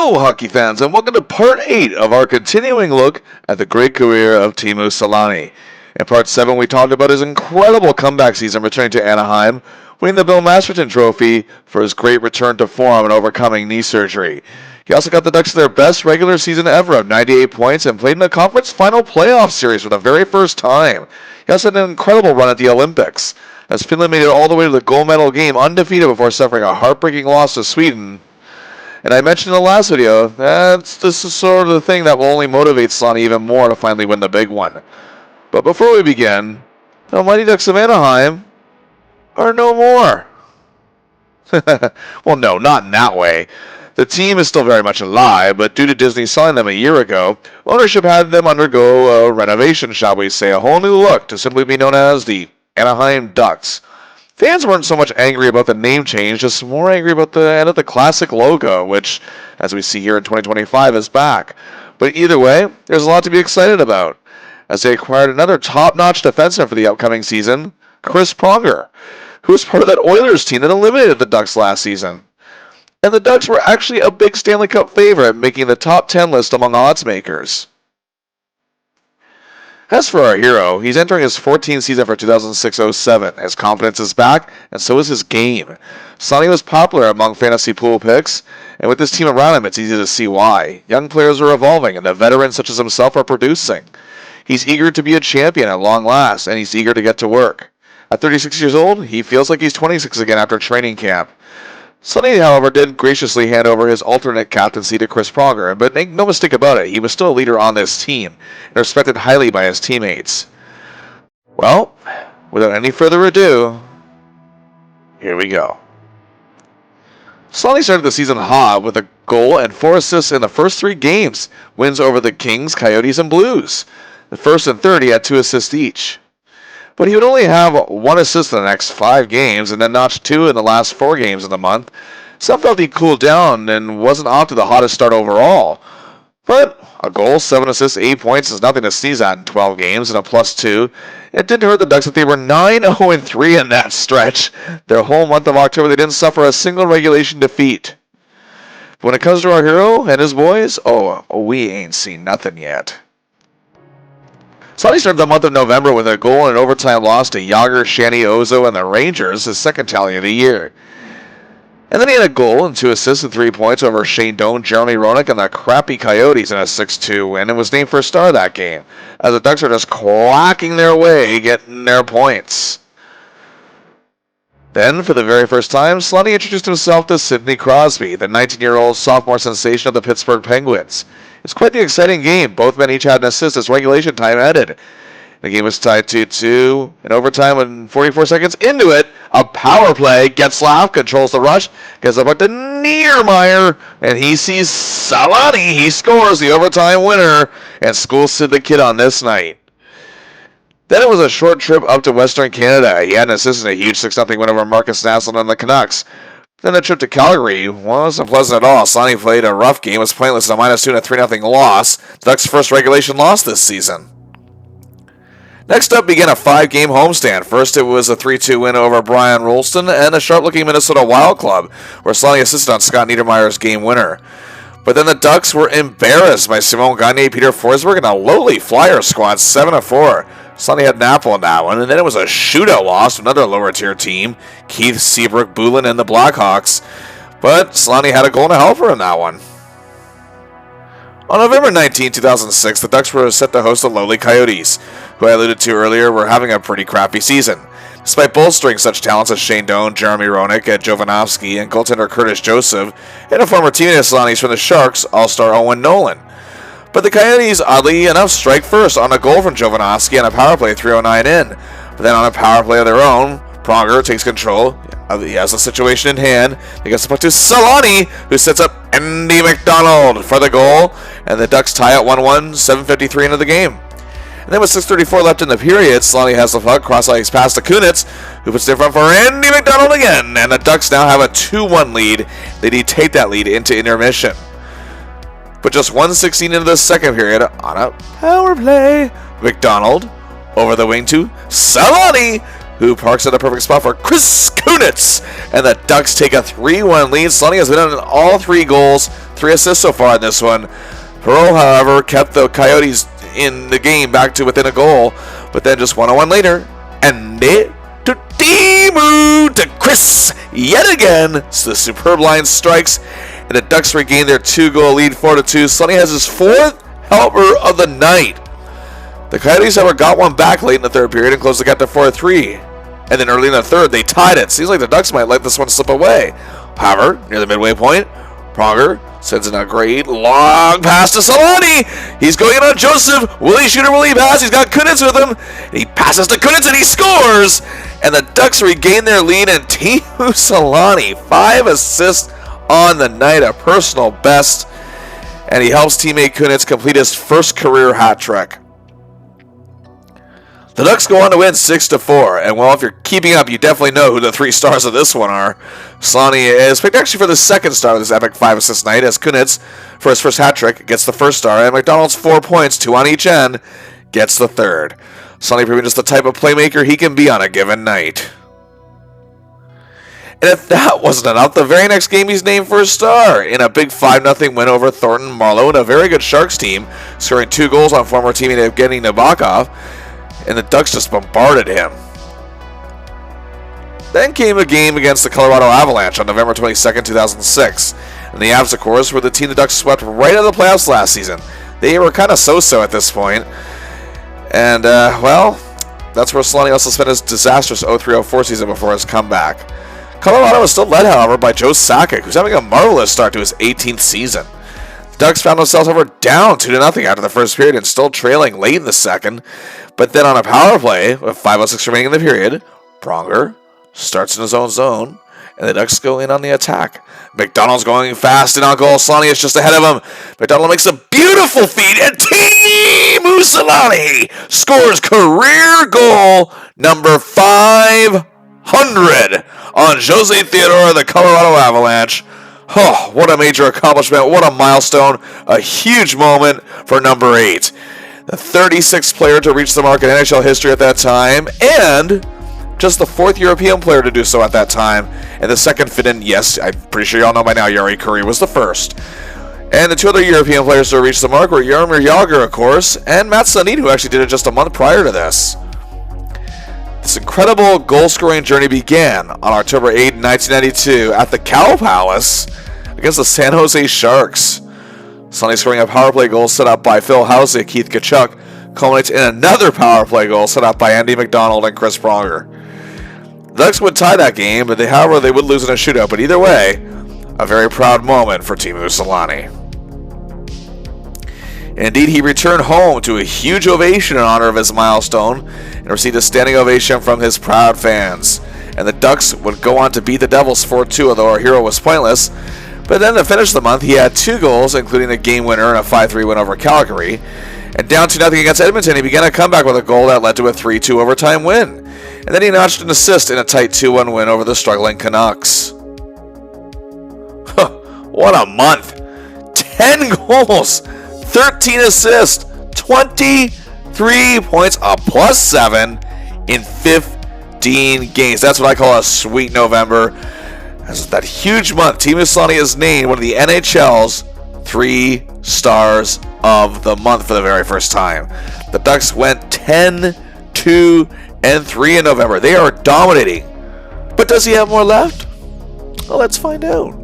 Hello, hockey fans, and welcome to Part 8 of our continuing look at the great career of Teemu Selanne. In Part 7, we talked about his incredible comeback season returning to Anaheim, winning the Bill Masterton Trophy for his great return to form and overcoming knee surgery. He also got the Ducks to their best regular season ever of 98 points and played in the conference final playoff series for the very first time. He also had an incredible run at the Olympics, as Finland made it all the way to the gold medal game undefeated before suffering a heartbreaking loss to Sweden. And I mentioned in the last video, this is sort of the thing that will only motivate Selanne even more to finally win the big one. But before we begin, the Mighty Ducks of Anaheim are no more. Well, no, not in that way. The team is still very much alive, but due to Disney selling them a year ago, ownership had them undergo a renovation, shall we say, a whole new look to simply be known as the Anaheim Ducks. Fans weren't so much angry about the name change, just more angry about the end of the classic logo, which, as we see here in 2025, is back. But either way, there's a lot to be excited about, as they acquired another top-notch defenseman for the upcoming season, Chris Pronger, who was part of that Oilers team that eliminated the Ducks last season. And the Ducks were actually a big Stanley Cup favorite, making the top 10 list among odds makers. As for our hero, he's entering his 14th season for 2006-07. His confidence is back, and so is his game. Selanne was popular among fantasy pool picks, and with this team around him, it's easy to see why. Young players are evolving, and the veterans such as himself are producing. He's eager to be a champion at long last, and he's eager to get to work. At 36 years old, he feels like he's 26 again after training camp. Selanne, however, did graciously hand over his alternate captaincy to Chris Pronger, but make no mistake about it, he was still a leader on this team, and respected highly by his teammates. Well, without any further ado, here we go. Selanne started the season hot with a goal and 4 assists in the first 3 games, wins over the Kings, Coyotes, and Blues. The first and third, he had 2 assists each. But he would only have 1 assist in the next 5 games, and then notched 2 in the last 4 games of the month. Some felt he cooled down and wasn't off to the hottest start overall. But a goal, 7 assists, 8 points is nothing to sneeze at in 12 games, and a +2. It didn't hurt the Ducks that they were 9-0-3 in that stretch. Their whole month of October, they didn't suffer a single regulation defeat. But when it comes to our hero and his boys, we ain't seen nothing yet. Selanne started the month of November with a goal and an overtime loss to Yager, Shanny, Ozo, and the Rangers, his second tally of the year. And then he had a goal and 2 assists and 3 points over Shane Doan, Jeremy Roenick, and the crappy Coyotes in a 6-2 win, and was named first star of that game, as the Ducks are just quacking their way, getting their points. Then, for the very first time, Selanne introduced himself to Sidney Crosby, the 19-year-old sophomore sensation of the Pittsburgh Penguins. It's quite the exciting game. Both men each had an assist as regulation time ended. The game was tied 2-2 in overtime when 44 seconds into it, a power play. Getzlaf controls the rush, gets the puck to Niedermeyer, and he sees Selanne. He scores the overtime winner and schools Sid the Kid on this night. Then it was a short trip up to Western Canada. He had an assist in a huge 6-0 win over Marcus Naslund and the Canucks. Then the trip to Calgary wasn't pleasant at all. Selanne played a rough game, was pointless in a -2 and a 3-0 loss. The Ducks' first regulation loss this season. Next up began a 5-game homestand. First it was a 3-2 win over Brian Rolston and a sharp-looking Minnesota Wild Club, where Selanne assisted on Scott Niedermeyer's game winner. But then the Ducks were embarrassed by Simon Gagne, Peter Forsberg, and a lowly Flyer squad, 7-4. Selanne had an apple in that one, and then it was a shootout loss to another lower-tier team, Keith, Seabrook, Boulin, and the Blackhawks. But Selanne had a goal and a helper in that one. On November 19, 2006, the Ducks were set to host the lowly Coyotes, who I alluded to earlier were having a pretty crappy season. Despite bolstering such talents as Shane Doan, Jeremy Roenick, Ed Jovanovski, and goaltender Curtis Joseph, and a former teammate of Selanne's from the Sharks, all-star Owen Nolan. But the Coyotes, oddly enough, strike first on a goal from Jovanovski on a power play 3:09 in. But then on a power play of their own, Pronger takes control. He has the situation in hand. He gets the puck to Selanne, who sets up Andy McDonald for the goal. And the Ducks tie at 1-1, 7:53 into the game. And then with 6:34 left in the period, Selanne has the puck, cross-ice pass to Kunitz, who puts it in front for Andy McDonald again. And the Ducks now have a 2-1 lead. They need to take that lead into intermission. But just 1:16 into the second period, on a power play, McDonald over the wing to Selanne, who parks at a perfect spot for Chris Kunitz. And the Ducks take a 3-1 lead. Selanne has been on all 3 goals 3 assists so far in this one. Pearl, however, kept the Coyotes in the game back to within a goal, but then just 1-on-1 later, and it to Teemu to Chris yet again. So the superb line strikes, and the Ducks regain their 2-goal lead, 4-2. Sonny has his 4th helper of the night. The Coyotes, however, got one back late in the third period and closed the gap to 4-3. And then early in the third, they tied it. Seems like the Ducks might let this one slip away. However, near the midway point, Pronger sends in a great long pass to Selanne. He's going in on Joseph. Will he shoot or will he pass? He's got Kunitz with him. He passes to Kunitz and he scores. And the Ducks regain their lead. And Teemu Selanne, 5 assists on the night, a personal best. And he helps teammate Kunitz complete his first career hat trick. The Ducks go on to win 6-4, and well, if you're keeping up, you definitely know who the 3 stars of this one are. Selanne is picked actually for the 2nd star of this epic 5-assist night, as Kunitz, for his first hat trick, gets the 1st star, and McDonald's 4 points, 2 on each end, gets the 3rd. Selanne proving just the type of playmaker he can be on a given night. And if that wasn't enough, the very next game he's named for a star in a big 5-0 win over Thornton Marlowe and a very good Sharks team, scoring 2 goals on former teammate Evgeny Nabokov. And the Ducks just bombarded him. Then came a game against the Colorado Avalanche on November 22nd, 2006. And the Avs, of course, were the team the Ducks swept right out of the playoffs last season. They were kind of so-so at this point. And, well, that's where Selanne also spent his disastrous 03-04 season before his comeback. Colorado was still led, however, by Joe Sakic, who's having a marvelous start to his 18th season. The Ducks found themselves over down 2-0 after the first period and still trailing late in the second. But then on a power play, with 5:06 remaining in the period, Pronger starts in his own zone, and the Ducks go in on the attack. McDonald's going fast in on goal. Selanne is just ahead of him. McDonald makes a beautiful feed, and Teemu Selanne scores career goal number 500 on Jose Theodore of the Colorado Avalanche. Oh, what a major accomplishment. What a milestone. A huge moment for number 8. The 36th player to reach the mark in NHL history at that time, and just the 4th European player to do so at that time. And the 2nd fit in, yes, I'm pretty sure you all know by now, Jari Kurri was the 1st. And the 2 other European players to reach the mark were Jaromir Jagr, of course, and Mats Sundin, who actually did it just a month prior to this. This incredible goal-scoring journey began on October 8, 1992 at the Cow Palace against the San Jose Sharks. Selanne scoring a power play goal set up by Phil Housey, Keith Tkachuk, culminates in another power play goal set up by Andy McDonald and Chris Pronger. The Ducks would tie that game, but however, they would lose in a shootout. But either way, a very proud moment for Teemu Selanne. Indeed, he returned home to a huge ovation in honor of his milestone and received a standing ovation from his proud fans. And the Ducks would go on to beat the Devils 4-2, although our hero was pointless. But then to finish the month, he had 2 goals, including a game winner and a 5-3 win over Calgary. And down 2-0 against Edmonton, he began a comeback with a goal that led to a 3-2 overtime win. And then he notched an assist in a tight 2-1 win over the struggling Canucks. What a month! 10 goals, 13 assists, 23 points, a +7 in 15 games. That's what I call a sweet November. As that huge month, Teemu Selanne is named one of the NHL's 3 stars of the month for the very first time. The Ducks went 10-2-3 in November. They are dominating. But does he have more left? Well, let's find out.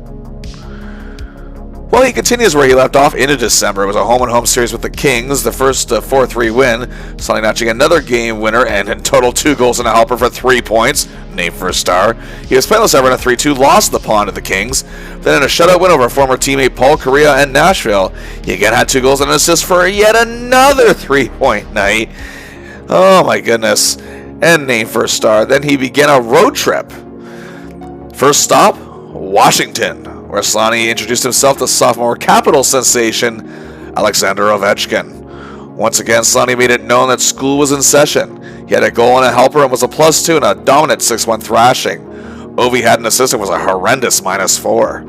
Well, he continues where he left off into December. It was a home-and-home series with the Kings, the first 4-3 win. Selanne notching another game winner and in total 2 goals and a helper for 3 points, named for a star. He was playoffs ever in a 3-2 loss to the Pond to the Kings. Then in a shutout win over former teammate Paul Kariya and Nashville, he again had 2 goals and an assist for yet another 3-point night. Oh my goodness. And named for a star. Then he began a road trip. First stop, Washington, where Selanne introduced himself to sophomore Capital sensation Alexander Ovechkin. Once again, Selanne made it known that school was in session. He had a goal and a helper and was a +2 in a dominant 6-1 thrashing. Ovi had an assist and was a horrendous -4.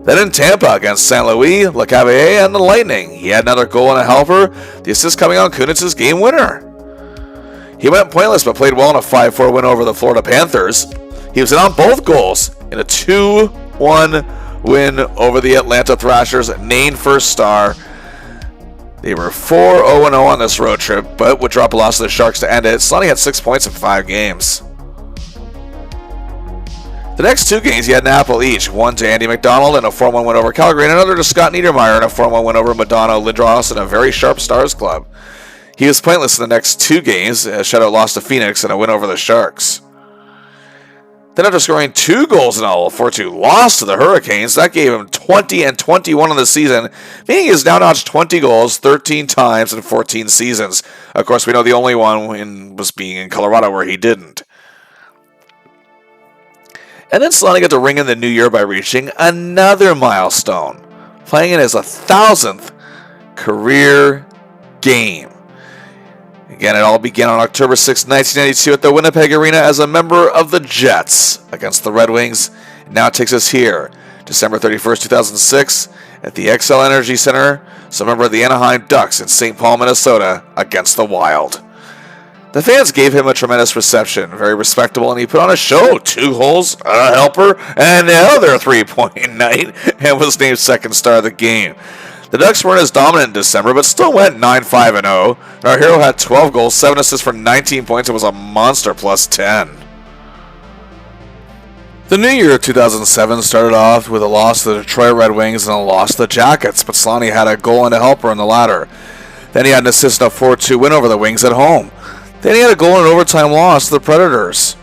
Then in Tampa against St. Louis, Le Cavalier, and the Lightning, he had another goal and a helper, the assist coming on Kunitz's game winner. He went pointless but played well in a 5-4 win over the Florida Panthers. He was in on both goals in a 2-1 win over the Atlanta Thrashers, named first star. They were 4-0-0 on this road trip, but would drop a loss to the Sharks to end it. Selanne had 6 points in 5 games. The next 2 games, he had an apple each. One to Andy McDonald and a 4-1 win over Calgary, and another to Scott Niedermayer and a 4-1 win over Madonna Lindros in a very sharp Stars club. He was pointless in the next 2 games, a shutout loss to Phoenix and a win over the Sharks. Then after scoring 2 goals in all, 4-2 loss to the Hurricanes, that gave him 20 and 21 on the season, meaning he has now notched 20 goals 13 times in 14 seasons. Of course, we know the only one was being in Colorado where he didn't. And then Selanne got to ring in the new year by reaching another milestone, playing in his 1,000th career game. Again, it all began on October 6, 1992 at the Winnipeg Arena as a member of the Jets against the Red Wings. Now it takes us here, December 31st, 2006, at the Xcel Energy Center, as a member of the Anaheim Ducks in St. Paul, Minnesota, against the Wild. The fans gave him a tremendous reception, very respectable, and he put on a show. 2 goals, a helper, and another 3-point night, and was named second star of the game. The Ducks weren't as dominant in December, but still went 9-5-0. Our hero had 12 goals, 7 assists for 19 points, and was a monster plus 10. The new year of 2007 started off with a loss to the Detroit Red Wings and a loss to the Jackets, but Selanne had a goal and a helper in the latter. Then he had an assist in a 4-2 win over the Wings at home. Then he had a goal and an overtime loss to the Predators.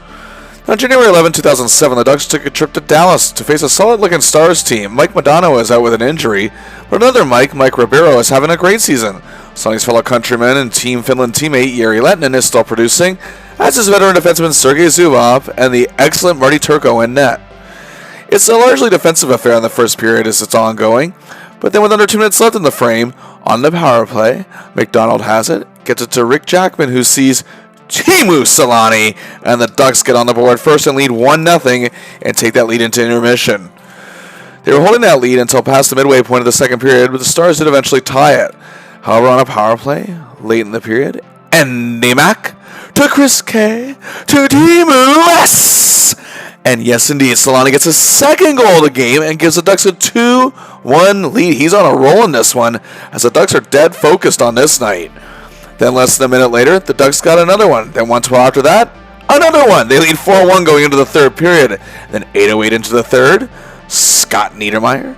On January 11, 2007, the Ducks took a trip to Dallas to face a solid-looking Stars team. Mike Modano is out with an injury, but another Mike Ribeiro, is having a great season. Selanne's fellow countryman and Team Finland teammate Jari Lehtinen is still producing, as is veteran defenseman Sergei Zubov and the excellent Marty Turco in net. It's a largely defensive affair in the first period as it's ongoing, but then with under 2 minutes left in the frame, on the power play, McDonald has it, gets it to Rick Jackman, who sees Teemu Selanne, and the Ducks get on the board first and lead 1-0 and take that lead into intermission. They were holding that lead until past the midway point of the second period, but the Stars did eventually tie it. However, on a power play, late in the period, Andy Mack to Chris K to Teemu S. And yes, indeed, Selanne gets his second goal of the game and gives the Ducks a 2-1 lead. He's on a roll in this one, as the Ducks are dead focused on this night. Then less than a minute later, the Ducks got another one. Then 1-12 after that, another one. They lead 4-1 going into the third period. Then 8:08 into the third, Scott Niedermayer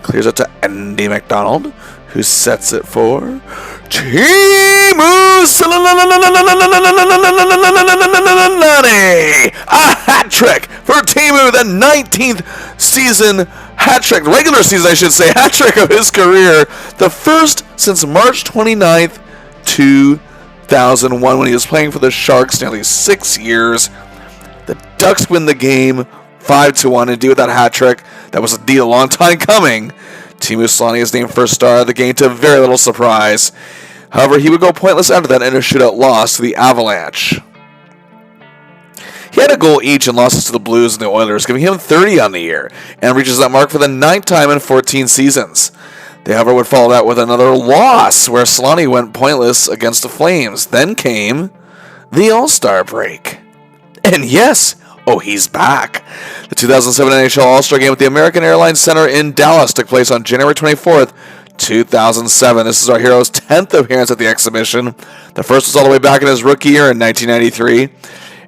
clears it to Andy McDonald, who sets it for Teemu Selanne. A hat trick for Teemu, the 19th season hat trick, regular season I should say, hat trick of his career. The first since March 29th, 2001, when he was playing for the Sharks nearly 6 years. The Ducks win the game 5-1 and do with that hat trick. That was indeed a long time coming. Teemu Selanne is named first star of the game to very little surprise. However, he would go pointless after that in a shootout loss to the Avalanche. He had a goal each in losses to the Blues and the Oilers, giving him 30 on the year, and reaches that mark for the 9th time in 14 seasons. They, however, would follow that with another loss, where Selanne went pointless against the Flames. Then came the All-Star break. And yes, he's back. The 2007 NHL All-Star Game at the American Airlines Center in Dallas took place on January 24th, 2007. This is our hero's 10th appearance at the exhibition. The first was all the way back in his rookie year in 1993.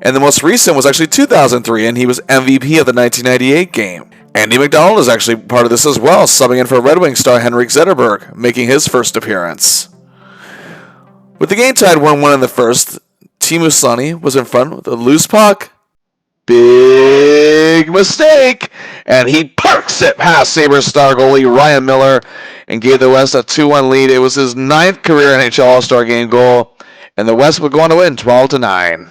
And the most recent was actually 2003, and he was MVP of the 1998 game. Andy McDonald is actually part of this as well, subbing in for Red Wing star Henrik Zetterberg, making his first appearance. With the game tied 1-1 in the first, Teemu Selanne was in front with a loose puck. Big mistake! And he parks it past Sabres star goalie Ryan Miller and gave the West a 2-1 lead. It was his 9th career NHL All-Star Game goal, and the West would go on to win 12-9.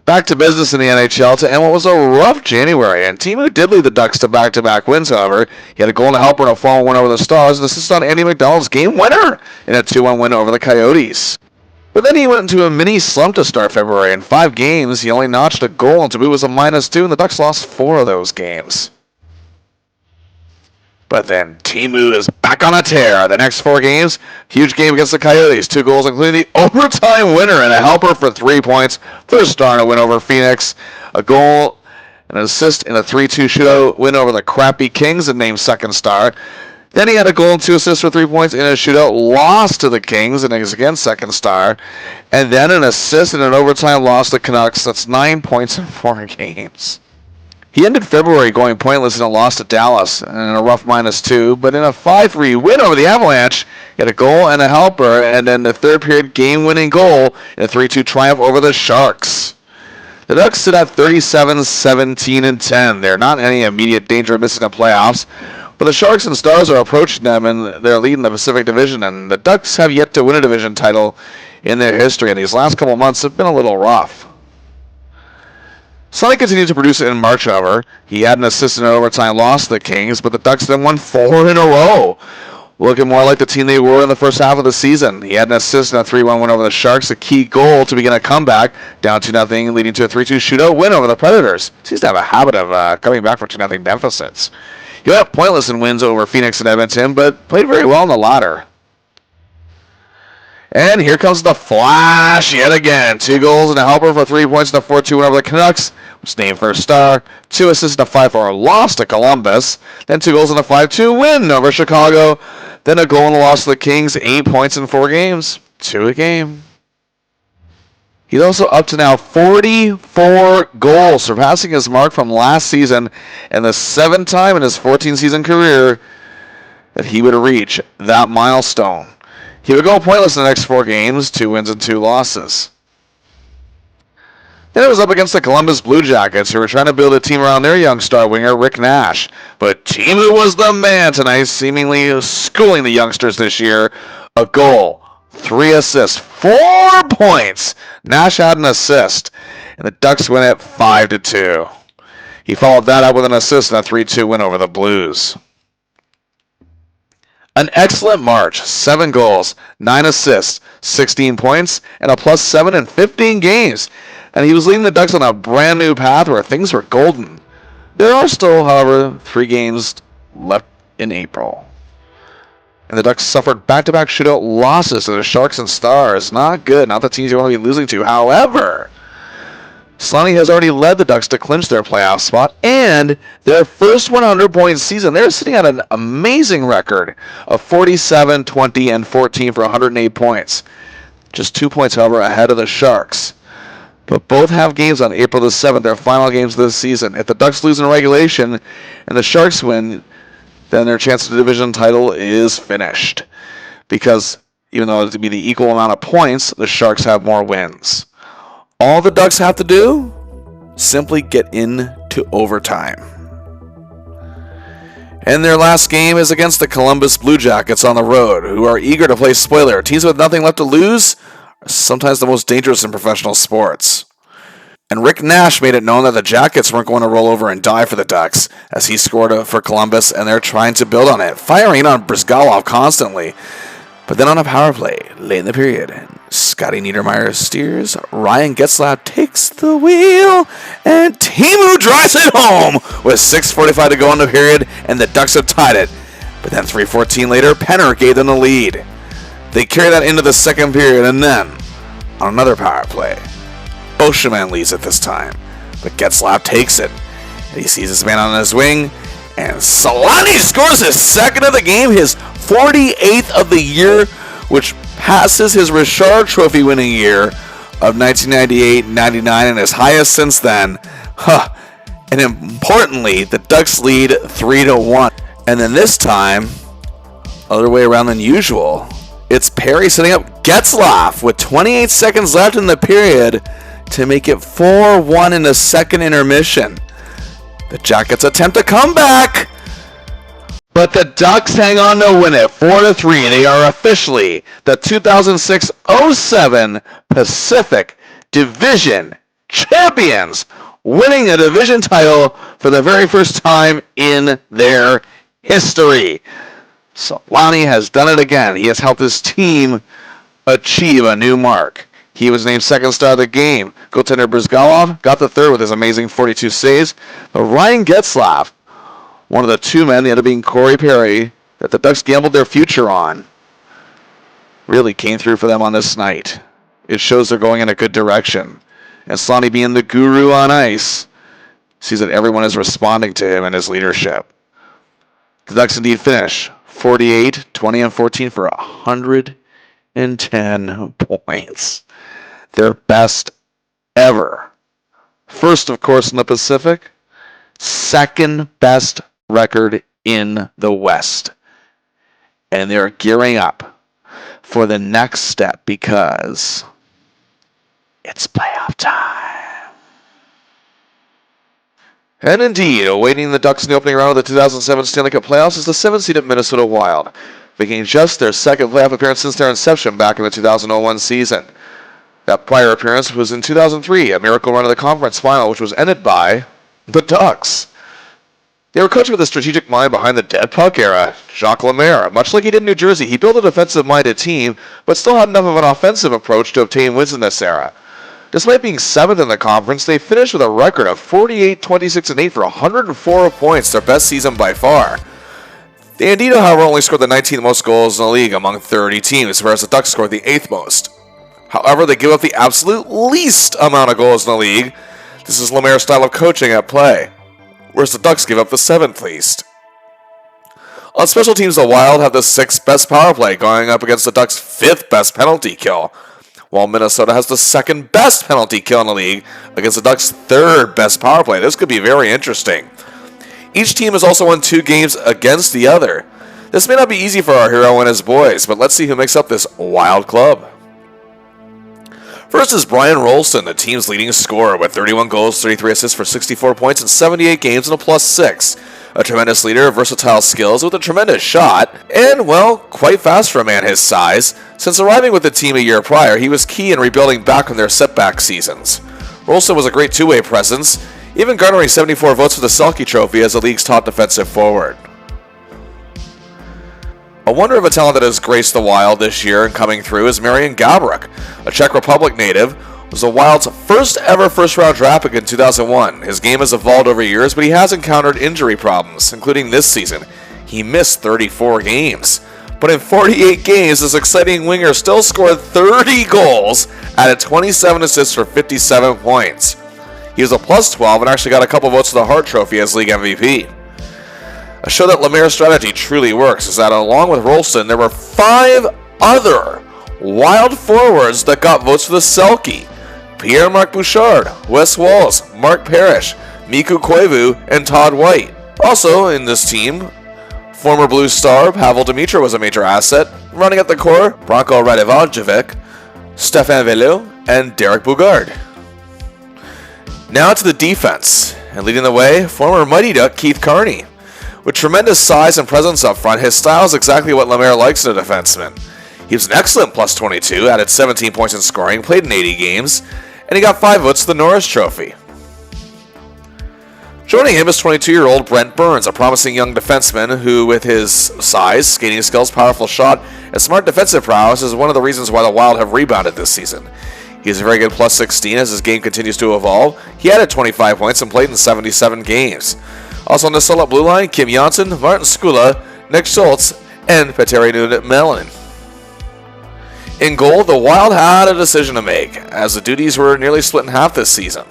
Back to business in the NHL to end what was a rough January, and Teemu did lead the Ducks to back-to-back wins, however. He had a goal and a helper and a 4-1 win over the Stars, and assist on Andy McDonald's game winner in a 2-1 win over the Coyotes. But then he went into a mini slump to start February. In 5 games, he only notched a goal, and to boot was a -2, and the Ducks lost 4 of those games. But then Teemu is back on a tear. The next 4 games, huge game against the Coyotes. 2 goals, including the overtime winner and a helper for 3 points. First star in a win over Phoenix. A goal an assist in a 3-2 shootout win over the crappy Kings and named second star. Then he had a goal and 2 assists for 3 points in a shootout loss to the Kings, and is again second star. And then an assist in an overtime loss to the Canucks. That's 9 points in 4 games. He ended February going pointless in a loss to Dallas and in a rough -2, but in a 5-3 win over the Avalanche, he had a goal and a helper, and then the third period game-winning goal in a 3-2 triumph over the Sharks. The Ducks sit at 37-17-10. They're not in any immediate danger of missing the playoffs, but the Sharks and Stars are approaching them, and they're leading the Pacific Division, and the Ducks have yet to win a division title in their history, and these last couple months have been a little rough. Selanne continued to produce in March, however. He had an assist in an overtime loss to the Kings, but the Ducks then won 4 in a row, looking more like the team they were in the first half of the season. He had an assist in a 3-1 win over the Sharks, a key goal to begin a comeback, down 2-0, leading to a 3-2 shootout win over the Predators. Seems to have a habit of coming back from 2-0 deficits. He went pointless in wins over Phoenix and Edmonton, but played very well in the latter. And here comes the flash yet again. 2 goals and a helper for 3 points in the 4-2 win over the Canucks, was named first star. 2 assists in a 5-4 loss to Columbus. Then 2 goals in a 5-2 win over Chicago. Then a goal in the loss to the Kings. 8 points in 4 games. 2 a game. He's also up to now 44 goals, surpassing his mark from last season, and the 7th time in his 14-season career that he would reach that milestone. He would go pointless in the next 4 games, 2 wins and 2 losses. Then it was up against the Columbus Blue Jackets, who were trying to build a team around their young star winger, Rick Nash. But Teemu was the man tonight, seemingly schooling the youngsters this year. A goal, 3 assists, 4 points. Nash had an assist, and the Ducks win it 5-2. He followed that up with an assist in a 3-2 win over the Blues. An excellent March, 7 goals, 9 assists, 16 points, and a +7 in 15 games. And he was leading the Ducks on a brand new path where things were golden. There are still, however, 3 games left in April. And the Ducks suffered back-to-back shootout losses to the Sharks and Stars. Not good, not the teams you want to be losing to. However, Selanne has already led the Ducks to clinch their playoff spot, and their first 100-point season, they're sitting at an amazing record of 47, 20, and 14 for 108 points. Just 2 points, however, ahead of the Sharks. But both have games on April the 7th, their final games of this season. If the Ducks lose in regulation and the Sharks win, then their chance of the division title is finished. Because even though it would be the equal amount of points, the Sharks have more wins. All the Ducks have to do, simply get into overtime. And their last game is against the Columbus Blue Jackets on the road, who are eager to play spoiler. Teams with nothing left to lose are sometimes the most dangerous in professional sports. And Rick Nash made it known that the Jackets weren't going to roll over and die for the Ducks, as he scored for Columbus, and they're trying to build on it, firing on Brizgalov constantly. But then on a power play, late in the period, Scotty Niedermayer steers, Ryan Getzlaf takes the wheel, and Teemu drives it home with 6:45 to go in the period, and the Ducks have tied it. But then 3:14 later, Penner gave them the lead. They carry that into the second period, and then, on another power play, Beauchemin leads it this time, but Getzlaf takes it. And he sees his man on his wing, and Selanne scores his second of the game, his 48th of the year, which passes his Richard Trophy winning year of 1998-99 and his highest since then. And importantly, the Ducks lead 3-1. And then this time, other way around than usual, it's Perry setting up Getzlaf with 28 seconds left in the period to make it 4-1 in the second intermission. The Jackets attempt a comeback, but the Ducks hang on to win it 4-3. They are officially the 2006-07 Pacific Division champions, winning a division title for the very first time in their history. Selanne has done it again. He has helped his team achieve a new mark. He was named second star of the game. Goaltender Brizgalov got the third with his amazing 42 saves. But Ryan Getzlaf, one of the 2 men, the other being Corey Perry, that the Ducks gambled their future on, really came through for them on this night. It shows they're going in a good direction. And Selanne being the guru on ice Sees that everyone is responding to him and his leadership. The Ducks indeed finish 48, 20, and 14 for 110 points. Their best ever. First, of course, in the Pacific. Second best record in the West. And they're gearing up for the next step because it's playoff time. And indeed, awaiting the Ducks in the opening round of the 2007 Stanley Cup playoffs is the 7th-seeded Minnesota Wild, making just their second playoff appearance since their inception back in the 2001 season. That prior appearance was in 2003, a miracle run of the conference final, which was ended by the Ducks. They were coached with a strategic mind behind the dead puck era, Jacques Lemaire. Much like he did in New Jersey, he built a defensive-minded team, but still had enough of an offensive approach to obtain wins in this era. Despite being 7th in the conference, they finished with a record of 48, 26, and 8 for 104 points, their best season by far. They indeed, however, only scored the 19th most goals in the league among 30 teams, whereas the Ducks scored the 8th most. However, they give up the absolute least amount of goals in the league. This is Lemaire's style of coaching at play, whereas the Ducks give up the 7th least. On special teams, the Wild have the 6th best power play, going up against the Ducks' 5th best penalty kill, while Minnesota has the 2nd best penalty kill in the league against the Ducks' 3rd best power play. This could be very interesting. Each team has also won 2 games against the other. This may not be easy for our hero and his boys, but let's see who makes up this Wild club. First is Brian Rolston, the team's leading scorer, with 31 goals, 33 assists for 64 points in 78 games and a +6. A tremendous leader, versatile skills with a tremendous shot, and, well, quite fast for a man his size. Since arriving with the team a year prior, he was key in rebuilding back from their setback seasons. Rolston was a great two-way presence, even garnering 74 votes for the Selke Trophy as the league's top defensive forward. A wonder of a talent that has graced the Wild this year and coming through is Marian Gaborik, a Czech Republic native, was the Wild's first ever first-round draft pick in 2001. His game has evolved over years, but he has encountered injury problems, including this season. He missed 34 games. But in 48 games, this exciting winger still scored 30 goals, added 27 assists for 57 points. He was a +12 and actually got a couple votes for the Hart Trophy as league MVP. A show that Lemaire's strategy truly works is that along with Rolston, there were 5 other Wild forwards that got votes for the Selke. Pierre-Marc Bouchard, Wes Wallace, Mark Parrish, Miku Koivu, and Todd White. Also in this team, former Blues star Pavel Demitra was a major asset, running at the core Branko Radivojevic, Stefan Velou, and Derek Bougard. Now to the defense, and leading the way, former Mighty Duck Keith Carney. With tremendous size and presence up front, his style is exactly what Lemaire likes in a defenseman. He was an excellent +22, added 17 points in scoring, played in 80 games, and he got 5 votes to the Norris Trophy. Joining him is 22-year-old Brent Burns, a promising young defenseman who, with his size, skating skills, powerful shot, and smart defensive prowess, is one of the reasons why the Wild have rebounded this season. He is a very good +16 as his game continues to evolve. He added 25 points and played in 77 games. Also on the solid blue line, Kim Janssen, Martin Skula, Nick Schultz, and Petteri Nunn-Mellin. In goal, the Wild had a decision to make, as the duties were nearly split in half this season.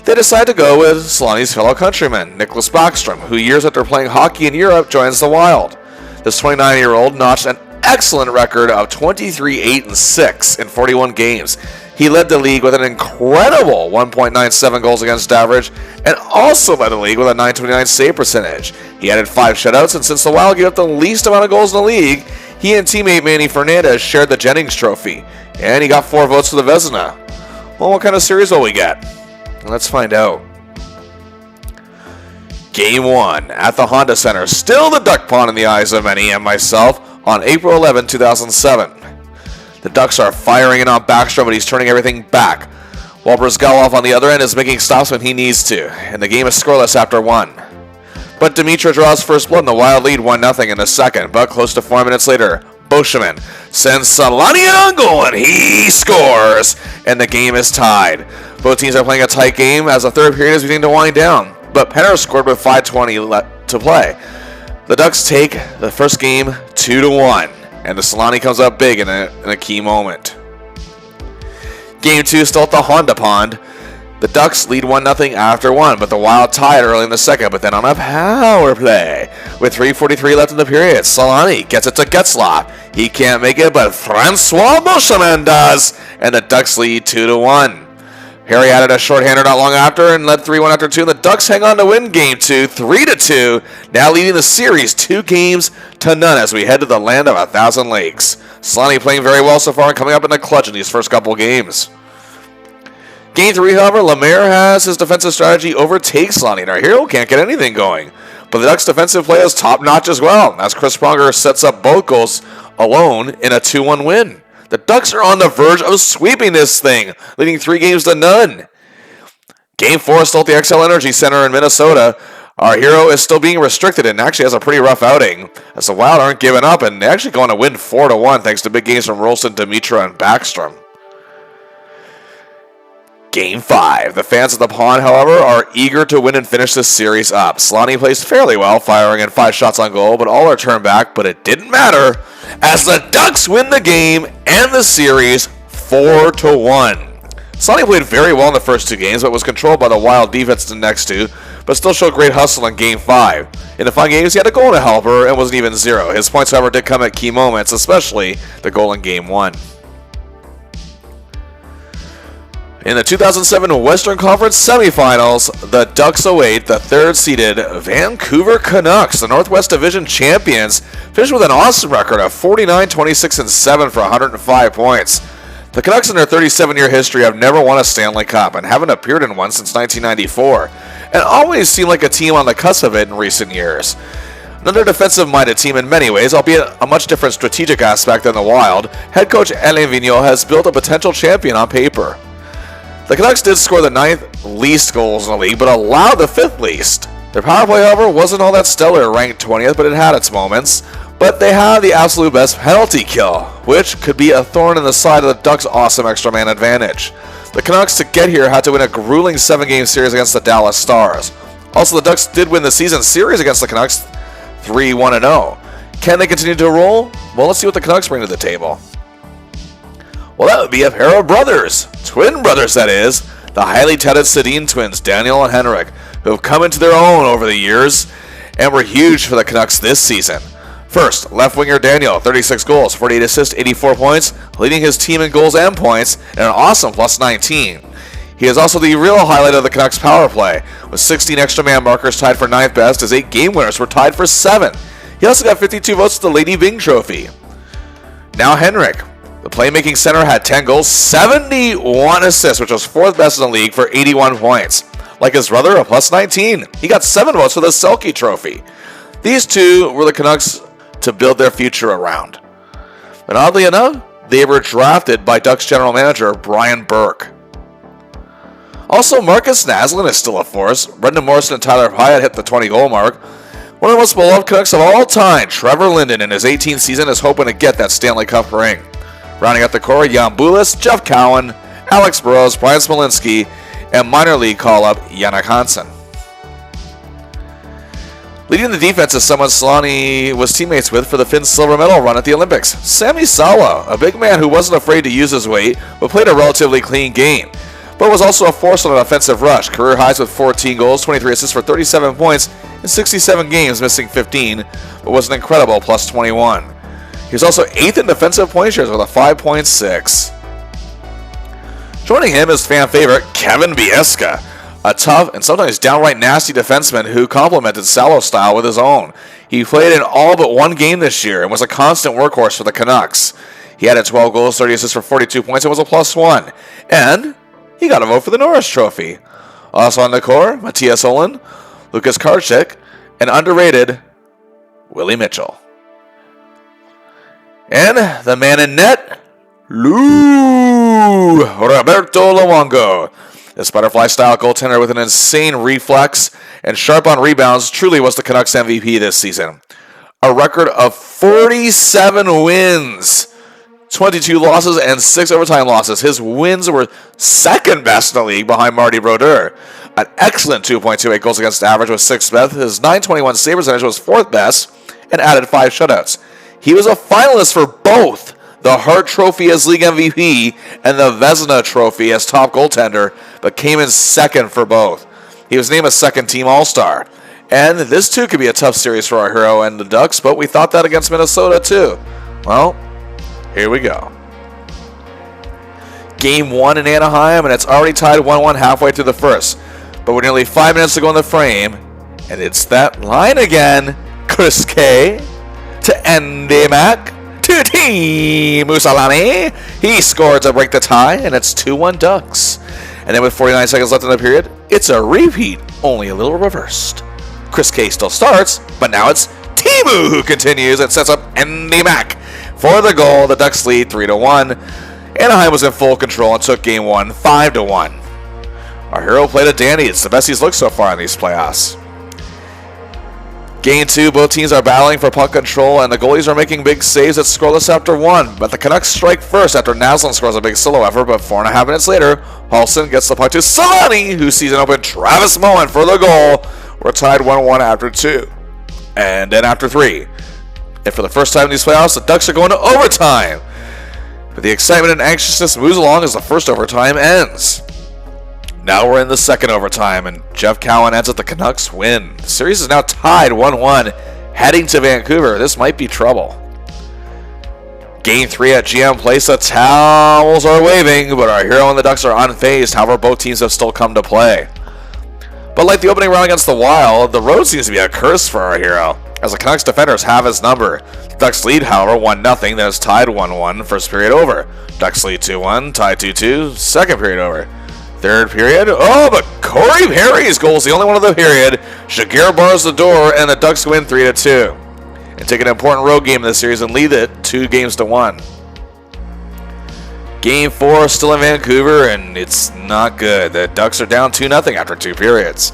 They decided to go with Selanne's fellow countryman, Nicholas Backstrom, who years after playing hockey in Europe joins the Wild. This 29-year-old notched an excellent record of 23, 8, and 6 in 41 games. He led the league with an incredible 1.97 goals against average, and also led the league with a .929 save percentage. He added 5 shutouts, and since the Wild gave up the least amount of goals in the league, he and teammate Manny Fernandez shared the Jennings Trophy, and he got 4 votes for the Vezina. Well, what kind of series will we get? Let's find out. Game 1 at the Honda Center, still the duck pond in the eyes of many and myself, on April 11, 2007. The Ducks are firing in on Backstrom, but he's turning everything back, while Brizgalov on the other end is making stops when he needs to, and the game is scoreless after 1. But Demitra draws first blood, and the Wild lead 1-0 in the second, but close to 4 minutes later, Boscheman sends Selanne an goal, and he scores, and the game is tied. Both teams are playing a tight game as the third period is beginning to wind down, but Penner scored with 5:20 to play. The Ducks take the first game 2-1, and the Selanne comes up big in a key moment. Game 2 still at the Honda Pond. The Ducks lead 1-0 after 1, but the Wild tied early in the second, but then on a power play. With 3:43 left in the period, Selanne gets it to Getzlaf. He can't make it, but Francois Beauchemin does, and the Ducks lead 2-1. Harry added a shorthander not long after and led 3-1 after 2, and the Ducks hang on to win Game 2, 3-2, now leading the series 2-0 as we head to the land of 1,000 lakes. Selanne playing very well so far and coming up in the clutch in these first couple games. Game 3, however, Lemaire has his defensive strategy overtake Selanne, and our hero can't get anything going. But the Ducks' defensive play is top-notch as well, as Chris Pronger sets up both goals alone in a 2-1 win. The Ducks are on the verge of sweeping this thing, leading 3-0. Game 4 is still at the XL Energy Center in Minnesota. Our hero is still being restricted and actually has a pretty rough outing, as the Wild aren't giving up and they're actually going to win 4-1 thanks to big games from Rolston, Dimitra, and Backstrom. Game 5. The fans of the pond, however, are eager to win and finish this series up. Selanne plays fairly well, firing in 5 shots on goal, but all are turned back, but it didn't matter, as the Ducks win the game and the series 4-1. Selanne played very well in the first 2 games, but was controlled by the Wild defense in the next 2, but still showed great hustle in Game 5. In the fun games, he had a goal and a helper and wasn't even 0. His points, however, did come at key moments, especially the goal in Game 1. In the 2007 Western Conference semifinals, the Ducks await the third-seeded Vancouver Canucks. The Northwest Division champions finished with an awesome record of 49, 26, and 7 for 105 points. The Canucks in their 37-year history have never won a Stanley Cup and haven't appeared in one since 1994, and always seemed like a team on the cusp of it in recent years. Another defensive-minded team in many ways, albeit a much different strategic aspect than the Wild, head coach Alain Vigneault has built a potential champion on paper. The Canucks did score the 9th least goals in the league, but allowed the 5th least. Their power play, however, wasn't all that stellar, ranked 20th, but it had its moments. But they had the absolute best penalty kill, which could be a thorn in the side of the Ducks' awesome extra man advantage. The Canucks, to get here, had to win a grueling 7-game series against the Dallas Stars. Also, the Ducks did win the season series against the Canucks 3-1-0. Can they continue to roll? Well, let's see what the Canucks bring to the table. Well, that would be a pair of brothers. Twin brothers, that is. The highly touted Sedin twins, Daniel and Henrik, who have come into their own over the years and were huge for the Canucks this season. First, left winger Daniel, 36 goals, 48 assists, 84 points, leading his team in goals and points, and an awesome plus 19. He is also the real highlight of the Canucks power play, with 16 extra man markers tied for 9th best, as 8 game winners were tied for 7. He also got 52 votes to the Lady Byng Trophy. Now Henrik. The playmaking center had 10 goals, 71 assists, which was 4th best in the league for 81 points. Like his brother, a plus 19. He got 7 votes for the Selke Trophy. These two were the Canucks to build their future around. But oddly enough, they were drafted by Ducks general manager Brian Burke. Also, Marcus Naslund is still a force. Brendan Morrison and Tyler Pyatt hit the 20-goal mark. One of the most beloved Canucks of all time, Trevor Linden, in his 18th season, is hoping to get that Stanley Cup ring. Rounding out the core, Jan Bulis, Jeff Cowan, Alex Burrows, Brian Smolinski, and minor league call-up Jannik Hansen. Leading the defense is someone Selanne was teammates with for the Finns' silver medal run at the Olympics. Sami Salo, a big man who wasn't afraid to use his weight, but played a relatively clean game, but was also a force on an offensive rush. Career highs with 14 goals, 23 assists for 37 points in 67 games, missing 15, but was an incredible plus 21. He was also 8th in defensive point shares with a 5.6. Joining him is fan favorite Kevin Biesca, a tough and sometimes downright nasty defenseman who complemented Salo's style with his own. He played in all but one game this year and was a constant workhorse for the Canucks. He had 12 goals, 30 assists for 42 points, and was a plus 1. And he got a vote for the Norris Trophy. Also on the core, Matthias Olin, Lucas Karchik, and underrated Willie Mitchell. And the man in net, Lou Roberto Luongo. This butterfly-style goaltender with an insane reflex and sharp on rebounds truly was the Canucks MVP this season. A record of 47 wins, 22 losses, and 6 overtime losses. His wins were 2nd best in the league behind Marty Brodeur. An excellent 2.28 goals against average was 6th best. His .921 save percentage was 4th best and added 5 shutouts. He was a finalist for both the Hart Trophy as league MVP, and the Vezina Trophy as top goaltender, but came in second for both. He was named a second-team All-Star. And this too could be a tough series for our hero and the Ducks, but we thought that against Minnesota too. Well, here we go. Game 1 in Anaheim, and it's already tied 1-1 halfway through the first. But we're nearly 5 minutes to go in the frame, and it's that line again. Chris K to Andy Mack to Teemu Selanne. He scored to break the tie, and it's 2-1 Ducks. And then with 49 seconds left in the period, it's a repeat, only a little reversed. Chris K still starts, but now it's Teemu who continues and sets up Andy Mack for the goal. The Ducks lead 3-1. Anaheim was in full control and took game 1 5-1. Our hero played a dandy. It's the best he's looked so far in these playoffs. Game 2, both teams are battling for puck control, and the goalies are making big saves. It's scoreless after 1, but the Canucks strike first after Naslund scores a big solo effort, but 4.5 minutes later, Halson gets the puck to Selanne, who sees an open Travis Moen for the goal. We're tied 1-1 after 2, and then after 3. And for the first time in these playoffs, the Ducks are going to overtime. But the excitement and anxiousness moves along as the first overtime ends. Now we're in the second overtime, and Jeff Cowan adds that the Canucks win. The series is now tied 1-1, heading to Vancouver. This might be trouble. Game 3 at GM Place, the towels are waving, but our hero and the Ducks are unfazed. However, both teams have still come to play. But like the opening round against the Wild, the road seems to be a curse for our hero, as the Canucks defenders have his number. Ducks lead, however, 1-0, then it's tied 1-1, first period over. Ducks lead 2-1, tied 2-2, second period over. Third period, but Corey Perry's goal is the only one of the period. Jaguar bars the door, and the Ducks win 3-2. And take an important road game in this series and lead it 2-1. Game 4 still in Vancouver, and it's not good. The Ducks are down 2-0 after 2 periods.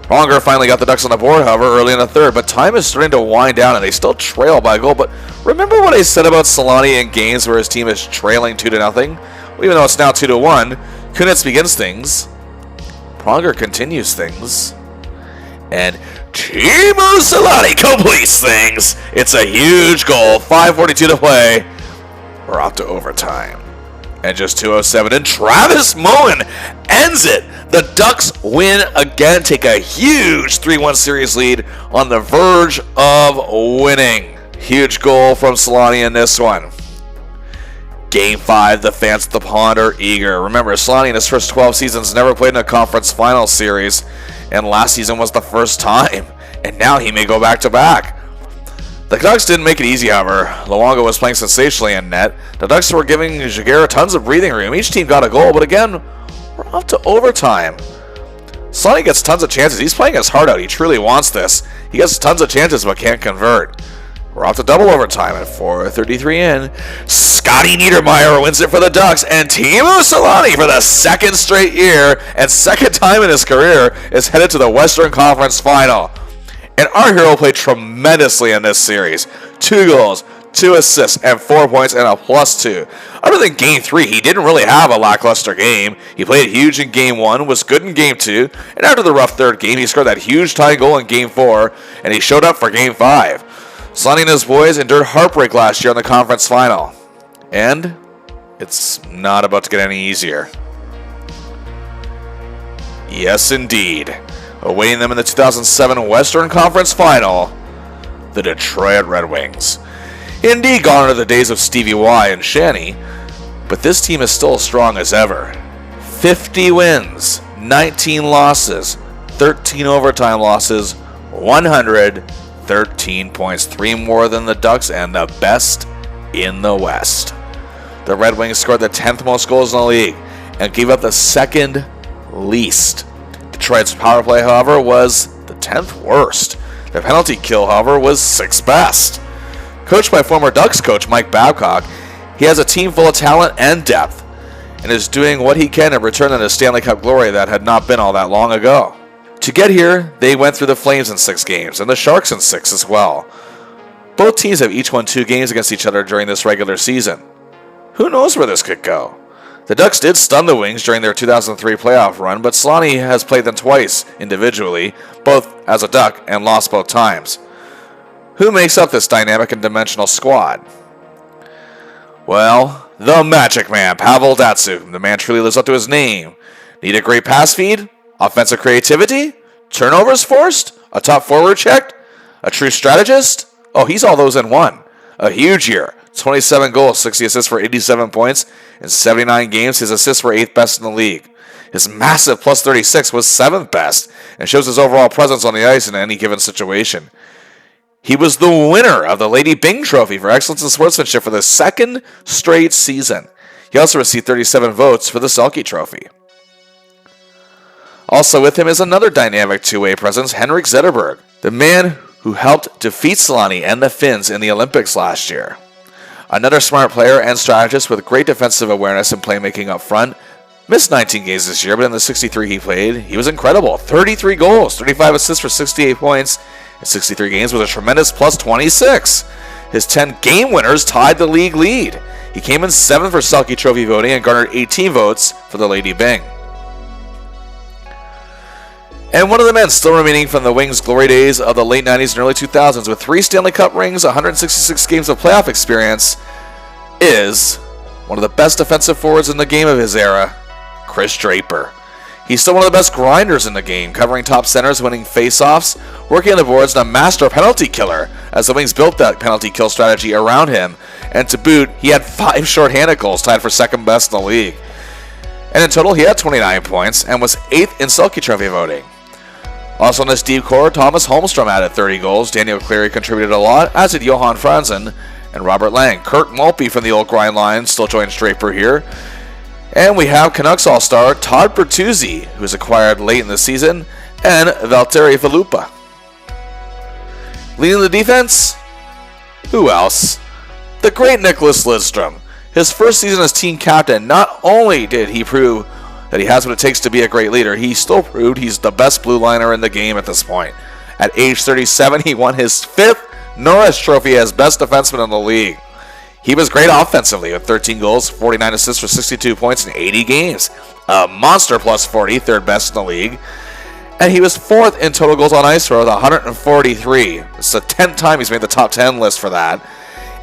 Pronger finally got the Ducks on the board, however, early in the third, but time is starting to wind down, and they still trail by a goal. But remember what I said about Selanne in games where his team is trailing 2-0? Well, even though it's now 2-1, Kunitz begins things. Pronger continues things. And Teemu Selanne completes things. It's a huge goal, 5:42 to play. We're off to overtime. And just 2:07, and Travis Moen ends it. The Ducks win again, take a huge 3-1 series lead on the verge of winning. Huge goal from Selanne in this one. Game 5, the fans at the pond are eager. Remember, Selanne in his first 12 seasons never played in a conference final series, and last season was the first time, and now he may go back-to-back. The Ducks didn't make it easy, however. Luongo was playing sensationally in net. The Ducks were giving Jaguar tons of breathing room. Each team got a goal, but again, we're off to overtime. Selanne gets tons of chances. He's playing his heart out. He truly wants this. He gets tons of chances, but can't convert. We're off to double overtime at 4:33 in. Scotty Niedermayer wins it for the Ducks, and Teemu Selanne, for the second straight year and second time in his career, is headed to the Western Conference Final. And our hero played tremendously in this series. 2 goals, 2 assists, and 4 points, and a +2. Other than Game 3, he didn't really have a lackluster game. He played huge in Game 1, was good in Game 2, and after the rough third game, he scored that huge tying goal in Game 4, and he showed up for Game 5. Selanne and his boys endured heartbreak last year in the conference final. And it's not about to get any easier. Yes, indeed. Awaiting them in the 2007 Western Conference Final, the Detroit Red Wings. Indeed, gone are the days of Stevie Y and Shanny, but this team is still as strong as ever. 50 wins, 19 losses, 13 overtime losses, 113 points, 3 more than the Ducks, and the best in the West. The Red Wings scored the 10th most goals in the league and gave up the second least. Detroit's power play, however, was the 10th worst. Their penalty kill, however, was 6th best. Coached by former Ducks coach Mike Babcock, he has a team full of talent and depth, and is doing what he can to return to the Stanley Cup glory that had not been all that long ago. To get here, they went through the Flames in 6 games, and the Sharks in 6 as well. Both teams have each won 2 games against each other during this regular season. Who knows where this could go? The Ducks did stun the Wings during their 2003 playoff run, but Selanne has played them twice individually, both as a Duck, and lost both times. Who makes up this dynamic and dimensional squad? Well, the Magic Man, Pavel Datsyuk. The man truly lives up to his name. Need a great pass feed? Offensive creativity? Turnovers forced? A top forward check? A true strategist? Oh, he's all those in one. A huge year. 27 goals, 60 assists for 87 points. In 79 games, his assists were 8th best in the league. His massive plus 36 was 7th best and shows his overall presence on the ice in any given situation. He was the winner of the Lady Byng Trophy for excellence in sportsmanship for the second straight season. He also received 37 votes for the Selke Trophy. Also with him is another dynamic two-way presence, Henrik Zetterberg, the man who helped defeat Selanne and the Finns in the Olympics last year. Another smart player and strategist with great defensive awareness and playmaking up front. Missed 19 games this year, but in the 63 he played, he was incredible. 33 goals, 35 assists for 68 points in 63 games with a tremendous plus 26. His 10 game winners tied the league lead. He came in 7th for Selke Trophy voting and garnered 18 votes for the Lady Byng. And one of the men still remaining from the Wings' glory days of the late 90s and early 2000s with 3 Stanley Cup rings, 166 games of playoff experience, is one of the best defensive forwards in the game of his era, Chris Draper. He's still one of the best grinders in the game, covering top centers, winning face-offs, working on the boards, and a master penalty killer, as the Wings built that penalty kill strategy around him. And to boot, he had 5 shorthanded goals, tied for second best in the league. And in total, he had 29 points and was 8th in Selke Trophy voting. Also in this deep core, Thomas Holmstrom added 30 goals, Daniel Cleary contributed a lot, as did Johan Franzen and Robert Lang. Kurt Maltby from the old grind line still joins Draper here. And we have Canucks All-Star Todd Bertuzzi, who was acquired late in the season, and Valtteri Filippa. Leading the defense? Who else? The great Nicholas Lidstrom. His first season as team captain, not only did he prove that he has what it takes to be a great leader, he still proved he's the best blue liner in the game at this point. At age 37, he won his 5th Norris Trophy as best defenseman in the league. He was great offensively with 13 goals, 49 assists for 62 points in 80 games. A monster plus 40, 3rd best in the league. And he was 4th in total goals on ice for 143. It's the 10th time he's made the top 10 list for that.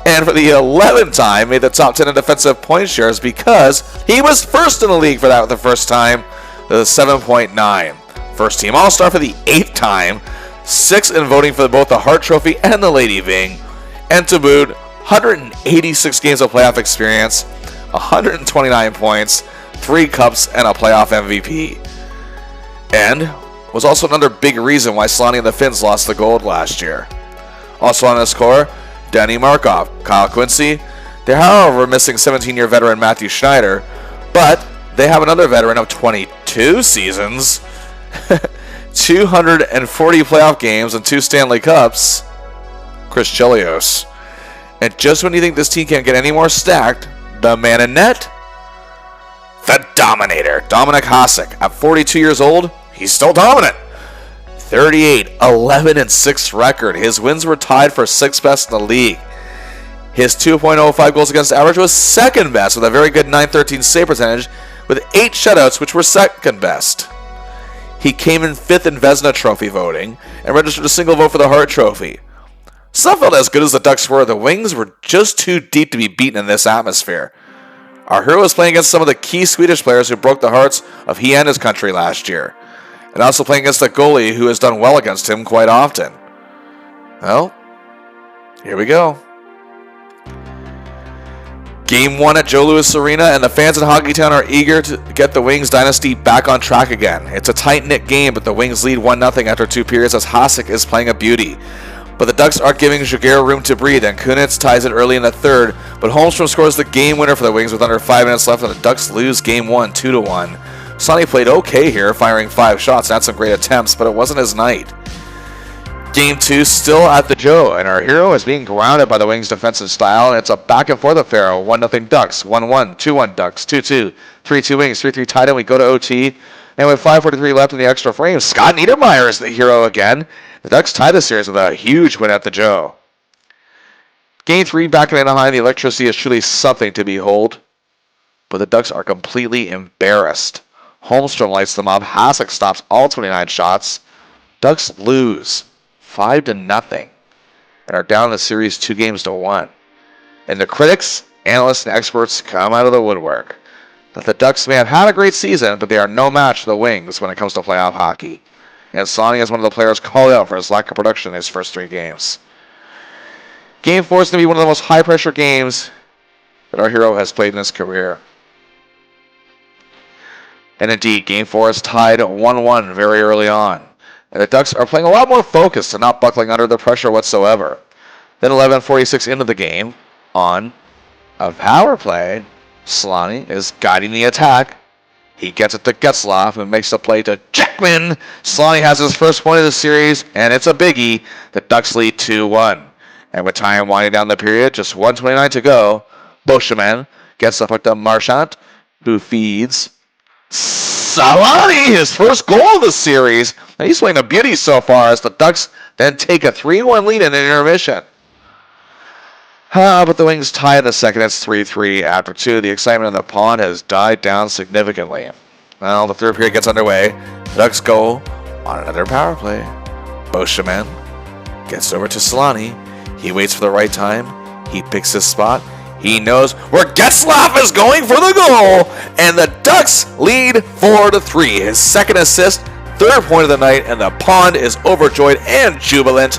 And for the 11th time, made the top 10 in defensive point shares because he was 1st in the league for that the first time, with a 7.9. First team All-Star for the 8th time, 6th in voting for both the Hart Trophy and the Lady Byng. And to boot, 186 games of playoff experience, 129 points, 3 cups, and a playoff MVP. And was also another big reason why Selanne and the Finns lost the gold last year. Also on this core, Danny Markov, Kyle Quincy. They're, however, missing 17-year veteran Matthew Schneider, but they have another veteran of 22 seasons, 240 playoff games, and 2 Stanley Cups, Chris Chelios. And just when you think this team can't get any more stacked, the man in net, the Dominator, Dominik Hasek. At 42 years old, he's still dominant. 38, 11, and 6 record. His wins were tied for 6th best in the league. His 2.05 goals against average was 2nd best with a very good .913 save percentage with 8 shutouts, which were 2nd best. He came in 5th in Vezina Trophy voting and registered a single vote for the Hart Trophy. Some felt as good as the Ducks were, the Wings were just too deep to be beaten in this atmosphere. Our hero was playing against some of the key Swedish players who broke the hearts of he and his country last year, and also playing against a goalie who has done well against him quite often. Well, here we go. Game 1 at Joe Louis Arena, and the fans in Hockeytown are eager to get the Wings dynasty back on track again. It's a tight-knit game, but the Wings lead 1-0 after 2 periods as Hasek is playing a beauty. But the Ducks aren't giving Jaguar room to breathe, and Kunitz ties it early in the 3rd, but Holmstrom scores the game winner for the Wings with under 5 minutes left, and the Ducks lose Game 1 2-1. Sonny played okay here, firing 5 shots and had some great attempts, but it wasn't his night. Game 2 still at the Joe, and our hero is being grounded by the Wings' defensive style, and it's a back-and-forth affair. 1-0 Ducks, 1-1, 2-1 Ducks, 2-2, 3-2 Wings, 3-3 tied, and we go to OT. And with 5:43 left in the extra frame, Scott Niedermayer is the hero again. The Ducks tie the series with a huge win at the Joe. Game 3 back in Anaheim, the electricity is truly something to behold. But the Ducks are completely embarrassed. Holmstrom lights them up. Hasek stops all 29 shots. Ducks lose 5-0 and are down the series 2-1. And the critics, Analysts and experts come out of the woodwork that the Ducks may have had a great season, but they are no match for the Wings when it comes to playoff hockey. And Selanne is one of the players called out for his lack of production in his first 3 games. Game 4 is going to be one of the most high-pressure games that our hero has played in his career. And indeed, Game 4 is tied 1-1 very early on. And the Ducks are playing a lot more focused and not buckling under the pressure whatsoever. Then 11:46 into the game, on a power play, Selanne is guiding the attack. He gets it to Getzlaf, who makes the play to Jackman. Selanne has his first point of the series, and it's a biggie. The Ducks lead 2-1. And with time winding down the period, just 1:29 to go, Beauchemin gets the puck to Marchand, who feeds Selanne, his first goal of the series. And he's playing a beauty so far as the Ducks then take a 3-1 lead in an intermission. But the Wings tie in the second. It's 3-3 after 2. The excitement in the pond has died down significantly. Well, the third period gets underway. The Ducks go on another power play. Beauchemin gets over to Selanne. He waits for the right time. He picks his spot. He knows where Getzlaf is going for the goal. And the Ducks lead 4-3. His second assist, third point of the night, and the pond is overjoyed and jubilant.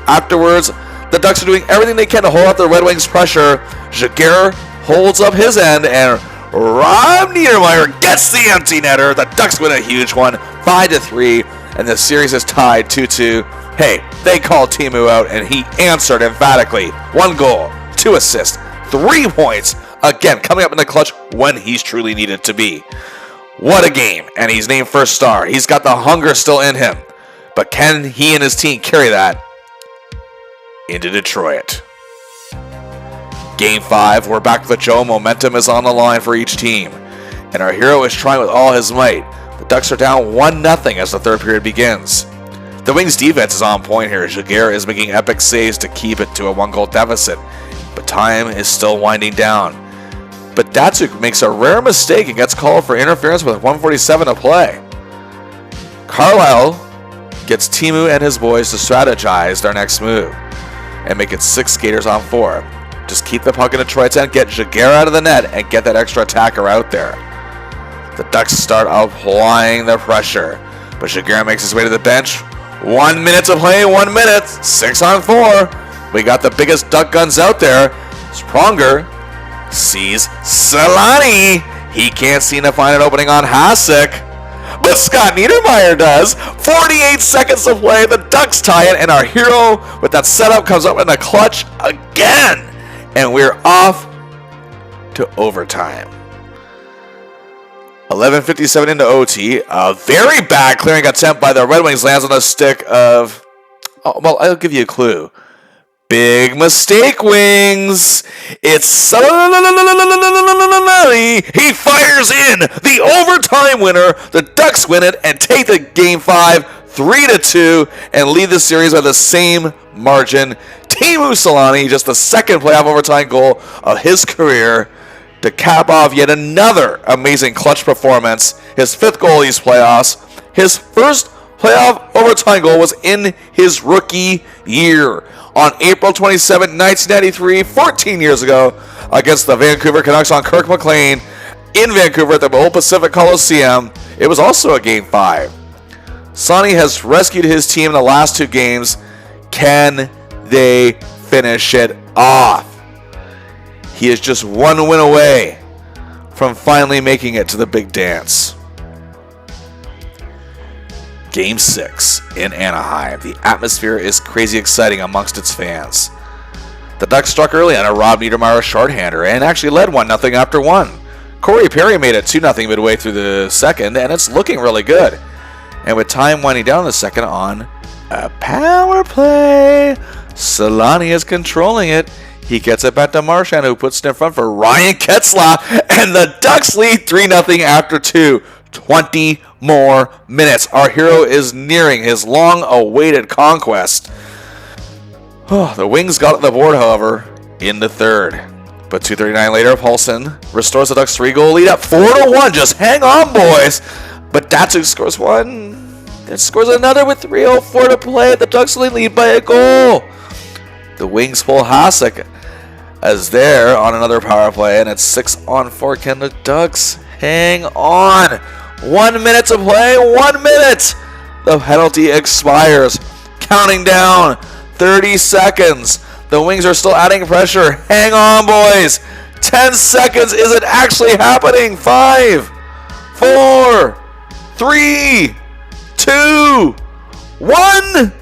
Afterwards, the Ducks are doing everything they can to hold out the Red Wings' pressure. Jaguar holds up his end, and Rob Niedermeyer gets the empty netter. The Ducks win a huge one, 5-3, and the series is tied 2-2. Hey, they called Teemu out, and he answered emphatically. 1 goal, 2 assists, 3 points. Again, coming up in the clutch when he's truly needed to be. What a game, and he's named first star. He's got the hunger still in him. But can he and his team carry that into Detroit? Game 5, we're back with Joe. Momentum is on the line for each team, and our hero is trying with all his might. The Ducks are down 1-0 as the third period begins. The Wings' defense is on point here. Jaguar is making epic saves to keep it to a 1-goal deficit, but time is still winding down. But Datsuk makes a rare mistake and gets called for interference with 1:47 to play. Carlisle gets Teemu and his boys to strategize their next move and make it 6 skaters on 4. Just keep the puck in Detroit's end, get Jaguar out of the net, and get that extra attacker out there. The Ducks start applying the pressure, but Jaguar makes his way to the bench. 1 minute to play, 1 minute, 6 on 4. We got the biggest Duck guns out there. Spronger sees Selanne. He can't seem to find an opening on Hasek, but Scott Niedermeyer does. 48 seconds to play. The Ducks tie it, and our hero with that setup comes up in the clutch again. And we're off to overtime. 11:57 into OT. A very bad clearing attempt by the Red Wings lands on the stick of... Oh, well, I'll give you a clue. Big mistake, Wings. It's Selanne. He fires in the overtime winner. The Ducks win it and take the game 5, 3-2, and lead the series by the same margin. Teemu Selanne, just the second playoff overtime goal of his career, to cap off yet another amazing clutch performance. His 5th goal of these playoffs. His first playoff overtime goal was in his rookie year on April 27, 1993, 14 years ago, against the Vancouver Canucks on Kirk McLean in Vancouver at the Old Pacific Coliseum. It was also a Game 5. Selanne has rescued his team in the last 2 games. Can they finish it off? He is just 1 win away from finally making it to the big dance. Game 6 in Anaheim. The atmosphere is crazy exciting amongst its fans. The Ducks struck early on a Rob Niedermeyer shorthander and actually led 1-0 after 1. Corey Perry made it 2-0 midway through the second, and it's looking really good. And with time winding down in the second on a power play, Selanne is controlling it. He gets it back to Marchand, who puts it in front for Ryan Getzlaf, and the Ducks lead 3-0 after 2. 20 more minutes. Our hero is nearing his long-awaited conquest. The Wings got on the board, however, in the third. But 2:39 later, Paulson restores the Ducks' 3-goal lead up 4-1. Just hang on, boys. But Datsuk scores one. Then scores another with 3:04 to play. The Ducks only lead by a goal. The Wings pull Hasek as they're on another power play, and it's 6-on-4. Can the Ducks hang on? 1 minute to play. 1 minute. The penalty expires. Counting down. 30 seconds. The Wings are still adding pressure. Hang on, boys. 10 seconds. Is it actually happening? 5, 4, 3, 2, 1, 0.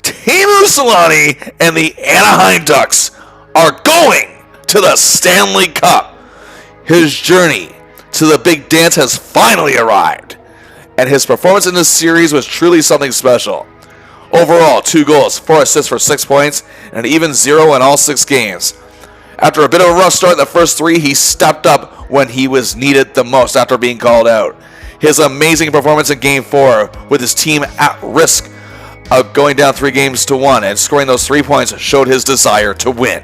Teemu Selanne and the Anaheim Ducks are going to the Stanley Cup. His journey to the big dance has finally arrived, and his performance in this series was truly something special. Overall, 2 goals, 4 assists for 6 points, and an even 0 in all 6 games. After a bit of a rough start in the first 3, he stepped up when he was needed the most after being called out. His amazing performance in Game 4, with his team at risk of going down 3-1 and scoring those 3 points, showed his desire to win.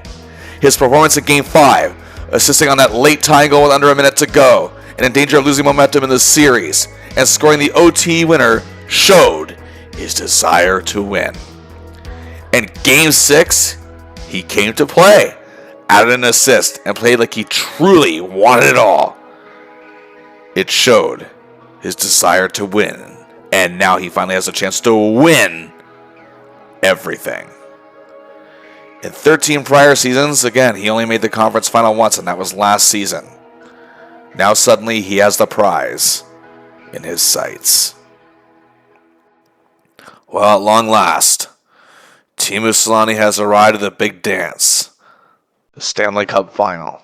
His performance in Game 5, assisting on that late tying goal with under a minute to go, and in danger of losing momentum in the series, and scoring the OT winner, showed his desire to win. In Game 6, he came to play, added an assist, and played like he truly wanted it all. It showed his desire to win, and now he finally has a chance to win everything. In 13 prior seasons, again, he only made the conference final once, and that was last season. Now suddenly he has the prize in his sights. Well, at long last, Teemu Selanne has arrived at the big dance, the Stanley Cup final.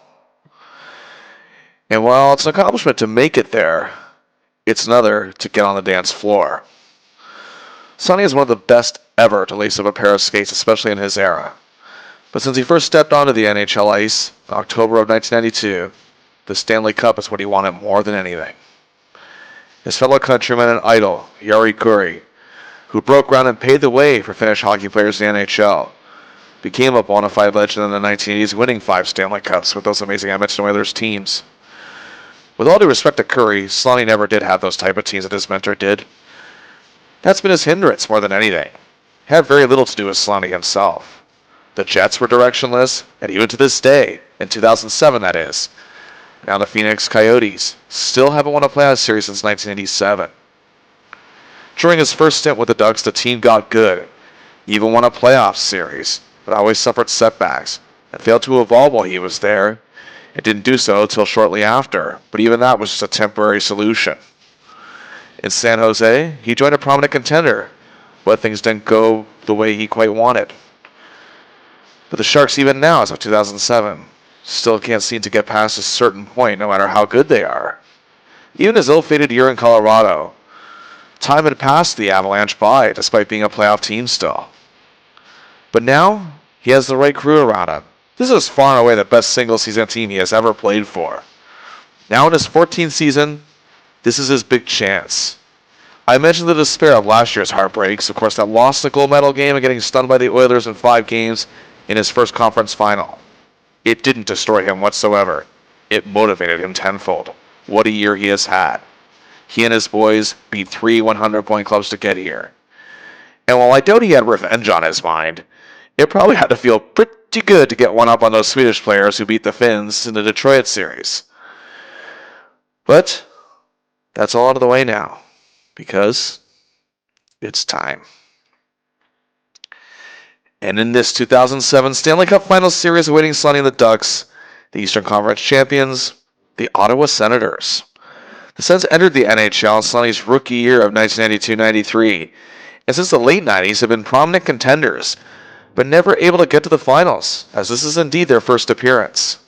And while it's an accomplishment to make it there, it's another to get on the dance floor. Selanne is one of the best ever to lace up a pair of skates, especially in his era. But since he first stepped onto the NHL ice in October of 1992, the Stanley Cup is what he wanted more than anything. His fellow countryman and idol, Jari Kurri, who broke ground and paved the way for Finnish hockey players in the NHL, became a bona fide legend in the 1980s, winning 5 Stanley Cups with those amazing Edmonton Oilers teams. With all due respect to Kurri, Selanne never did have those type of teams that his mentor did. That's been his hindrance more than anything. It had very little to do with Selanne himself. The Jets were directionless, and even to this day, in 2007 that is, now the Phoenix Coyotes still haven't won a playoff series since 1987. During his first stint with the Ducks, the team got good, even won a playoff series, but always suffered setbacks, and failed to evolve while he was there. It didn't do so until shortly after, but even that was just a temporary solution. In San Jose, he joined a prominent contender, but things didn't go the way he quite wanted. But the Sharks, even now, as of 2007, still can't seem to get past a certain point, no matter how good they are. Even his ill-fated year in Colorado, time had passed the Avalanche by, despite being a playoff team still. But now, he has the right crew around him. This is far and away the best single-season team he has ever played for. Now in his 14th season, this is his big chance. I mentioned the despair of last year's heartbreaks, of course that lost the gold medal game and getting stunned by the Oilers in 5 games in his first conference final. It didn't destroy him whatsoever. It motivated him tenfold. What a year he has had. He and his boys beat 3 100-point clubs to get here. And while I doubt he had revenge on his mind, it probably had to feel pretty good to get one up on those Swedish players who beat the Finns in the Detroit series. But that's all out of the way now, because it's time. And in this 2007 Stanley Cup Finals series awaiting Selanne and the Ducks, the Eastern Conference champions, the Ottawa Senators. The Sens entered the NHL in Selanne's rookie year of 1992-93, and since the late 90s have been prominent contenders, but never able to get to the finals, as this is indeed their first appearance.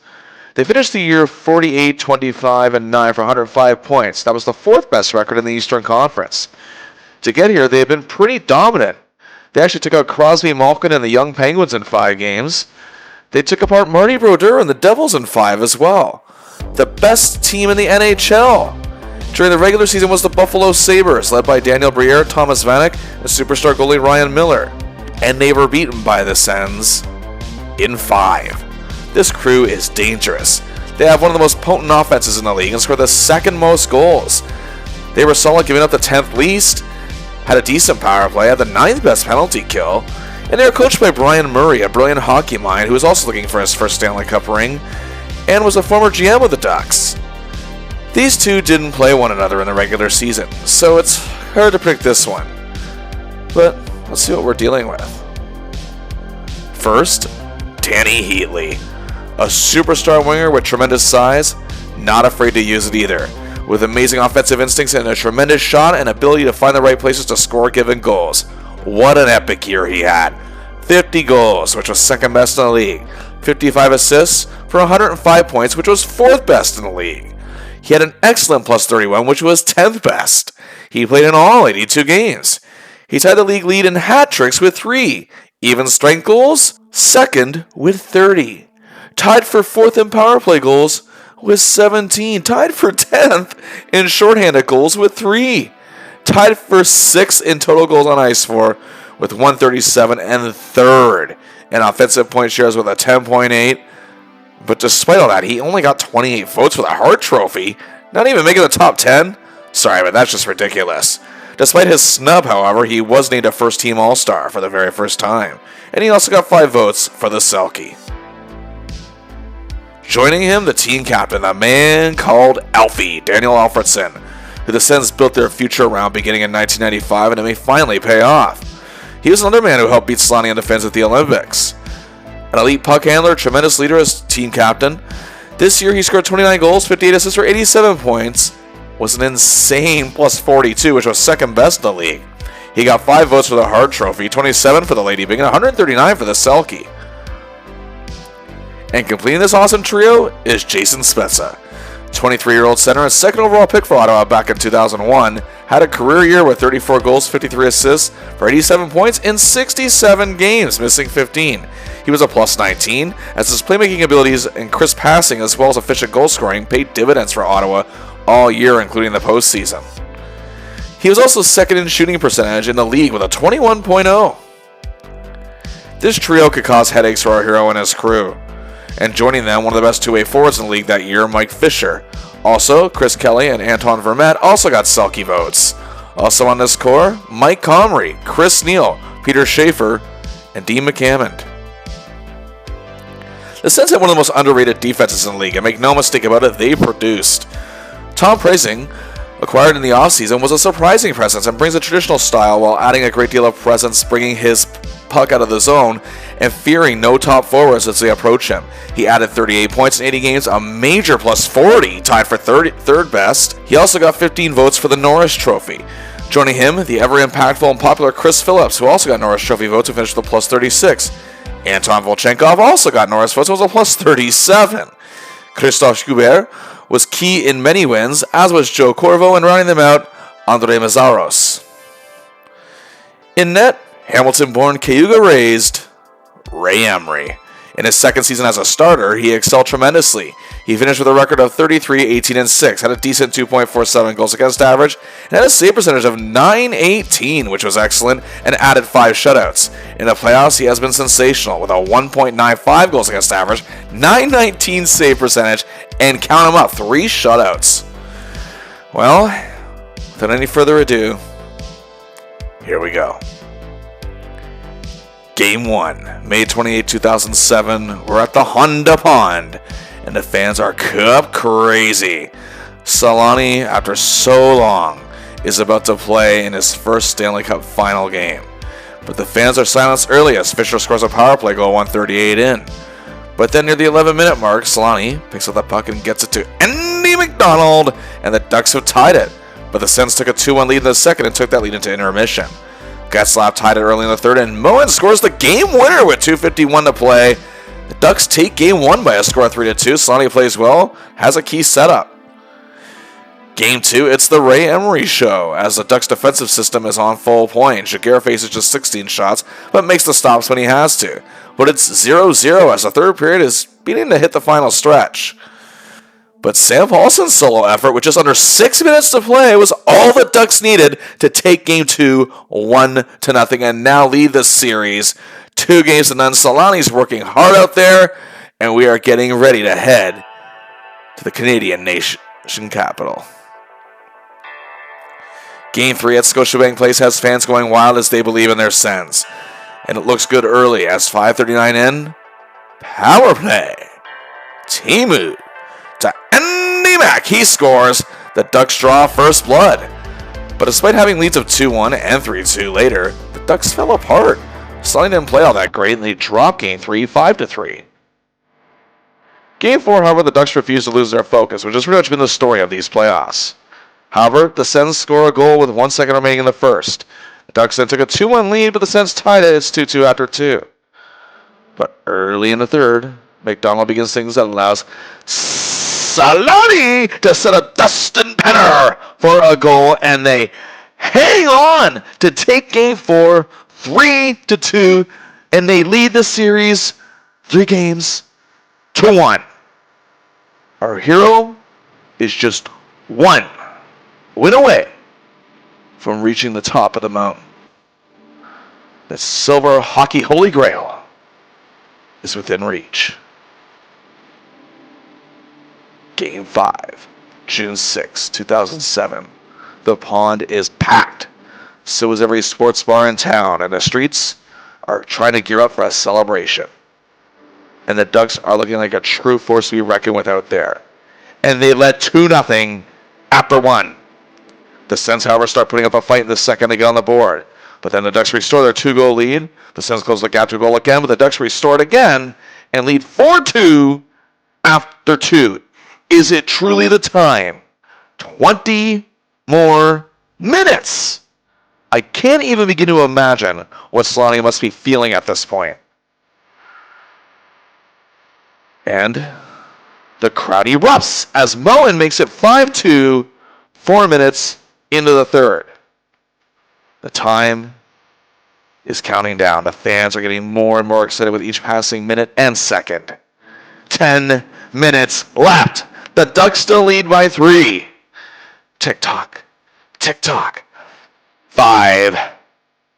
They finished the year 48, 25, and 9 for 105 points. That was the 4th best record in the Eastern Conference. To get here, they have been pretty dominant. They actually took out Crosby, Malkin, and the Young Penguins in 5 games. They took apart Marty Brodeur and the Devils in 5 as well. The best team in the NHL during the regular season was the Buffalo Sabres, led by Daniel Briere, Thomas Vanek, and superstar goalie Ryan Miller. And they were beaten by the Sens in 5. This crew is dangerous. They have one of the most potent offenses in the league and scored the 2nd most goals. They were solid, giving up the 10th least, had a decent power play, had the 9th best penalty kill, And they were coached by Brian Murray, a brilliant hockey mind who was also looking for his first Stanley Cup ring, and was a former GM of the Ducks. These two didn't play one another in the regular season, so it's hard to predict this one. But let's see what we're dealing with. First, Danny Heatley, a superstar winger with tremendous size, not afraid to use it either, with amazing offensive instincts and a tremendous shot and ability to find the right places to score given goals. What an epic year he had. 50 goals, which was second best in the league. 55 assists for 105 points, which was fourth best in the league. He had an excellent plus 31, which was 10th best. He played in all 82 games. He tied the league lead in hat tricks with 3. Even strength goals, second with 30. Tied for fourth in power play goals with 17. Tied for 10th in shorthanded goals with 3. Tied for 6th in total goals on ice for with 137, and third in offensive point shares with a 10.8. But despite all that, he only got 28 votes for the Hart Trophy, not even making the top 10. Sorry, but that's just ridiculous. Despite his snub, however, he was named a first-team All-Star for the very first time, and he also got 5 votes for the Selke. Joining him, the team captain, the man called Alfie, Daniel Alfredsson, who the Sens built their future around beginning in 1995, and it may finally pay off. He was another man who helped beat Selanne in defense at the Olympics. An elite puck handler, tremendous leader as team captain. This year he scored 29 goals, 58 assists for 87 points. Was an insane plus 42, which was second best in the league. He got 5 votes for the Hart Trophy, 27 for the Lady Byng, and 139 for the Selke. And completing this awesome trio is Jason Spezza. 23-year-old center and second overall pick for Ottawa back in 2001, had a career year with 34 goals, 53 assists for 87 points in 67 games, missing 15. He was a plus 19, as his playmaking abilities and crisp passing as well as efficient goal scoring paid dividends for Ottawa all year, including the postseason. He was also second in shooting percentage in the league with a 21.0. This trio could cause headaches for our hero and his crew. And joining them, one of the best two-way forwards in the league that year, Mike Fisher. Also, Chris Kelly and Anton Vermette also got Selke votes. Also on this core, Mike Comrie, Chris Neal, Peter Schaefer, and Dean McCammond. The Sens had one of the most underrated defenses in the league, and make no mistake about it, they produced. Tom Preissing, acquired in the offseason, was a surprising presence and brings a traditional style while adding a great deal of presence, bringing his puck out of the zone and fearing no top forwards as they approach him. He added 38 points in 80 games, a major plus 40, tied for third best. He also got 15 votes for the Norris Trophy. Joining him, the ever-impactful and popular Chris Phillips, who also got Norris Trophy votes and finished with a plus 36. Anton Volchenkov also got Norris votes and was a plus 37. Christophe Schubert was key in many wins, as was Joe Corvo, and rounding them out, Andre Mazaros. In net, Hamilton-born Cayuga-raised Ray Emery. In his second season as a starter, he excelled tremendously. He finished with a record of 33, 18, and 6, had a decent 2.47 goals against average, and had a save percentage of .918, which was excellent, and added 5 shutouts. In the playoffs, he has been sensational, with a 1.95 goals against average, .919 save percentage, and count them up, 3 shutouts. Well, without any further ado, here we go. Game 1, May 28, 2007. We're at the Honda Pond, and the fans are cup crazy. Selanne, after so long, is about to play in his first Stanley Cup final game. But the fans are silenced early as Fisher scores a power play goal 138 in. But then near the 11-minute mark, Selanne picks up the puck and gets it to Andy McDonald, and the Ducks have tied it. But the Sens took a 2-1 lead in the second and took that lead into intermission. Getzlaf tied it early in the third, and Moen scores the game winner with 2:51 to play. The Ducks take game 1 by a score of 3-2. Selanne plays well, has a key setup. Game 2, it's the Ray Emery show, as the Ducks' defensive system is on full point. Jaguar faces just 16 shots, but makes the stops when he has to. But it's 0-0 as the third period is beginning to hit the final stretch. But Sam Paulson's solo effort, with just under 6 minutes to play, was all the Ducks needed to take Game 2 1-0 and now lead the series 2 games to none. Selanne's working hard out there, and we are getting ready to head to the Canadian nation capital. Game 3 at Scotiabank Place has fans going wild as they believe in their Sens. And it looks good early as 5:39 in. Power play. Teemu to Andy Mack. He scores. The Ducks draw first blood. But despite having leads of 2-1 and 3-2 later, the Ducks fell apart. Selanne didn't play all that great, and they dropped Game 3 5-3. Game 4, however, the Ducks refused to lose their focus, which has pretty much been the story of these playoffs. However, the Sens score a goal with 1 second remaining in the first. The Ducks then took a 2-1 lead, but the Sens tied it. It's 2-2 after 2. But early in the third, McDonald begins things that allows Selanne to set up Dustin Penner for a goal, and they hang on to take Game 4 3-2, and they lead the series 3-1. Our hero is just one win away from reaching the top of the mountain. The silver hockey holy grail is within reach. Game 5, June 6, 2007. The pond is packed. So is every sports bar in town, and the streets are trying to gear up for a celebration. And the Ducks are looking like a true force to be reckoned with out there. And they led 2-0 after 1. The Sens, however, start putting up a fight in the second to get on the board. But then the Ducks restore their 2-goal lead. The Sens close the gap to a goal again, but the Ducks restore it again and lead 4-2 after 2. Is it truly the time? 20 more minutes. I can't even begin to imagine what Selanne must be feeling at this point. And the crowd erupts as Moen makes it 5-2, 4 minutes into the third. The time is counting down. The fans are getting more and more excited with each passing minute and second. 10 minutes left. The Ducks still lead by 3. Tick-tock, tick-tock. 5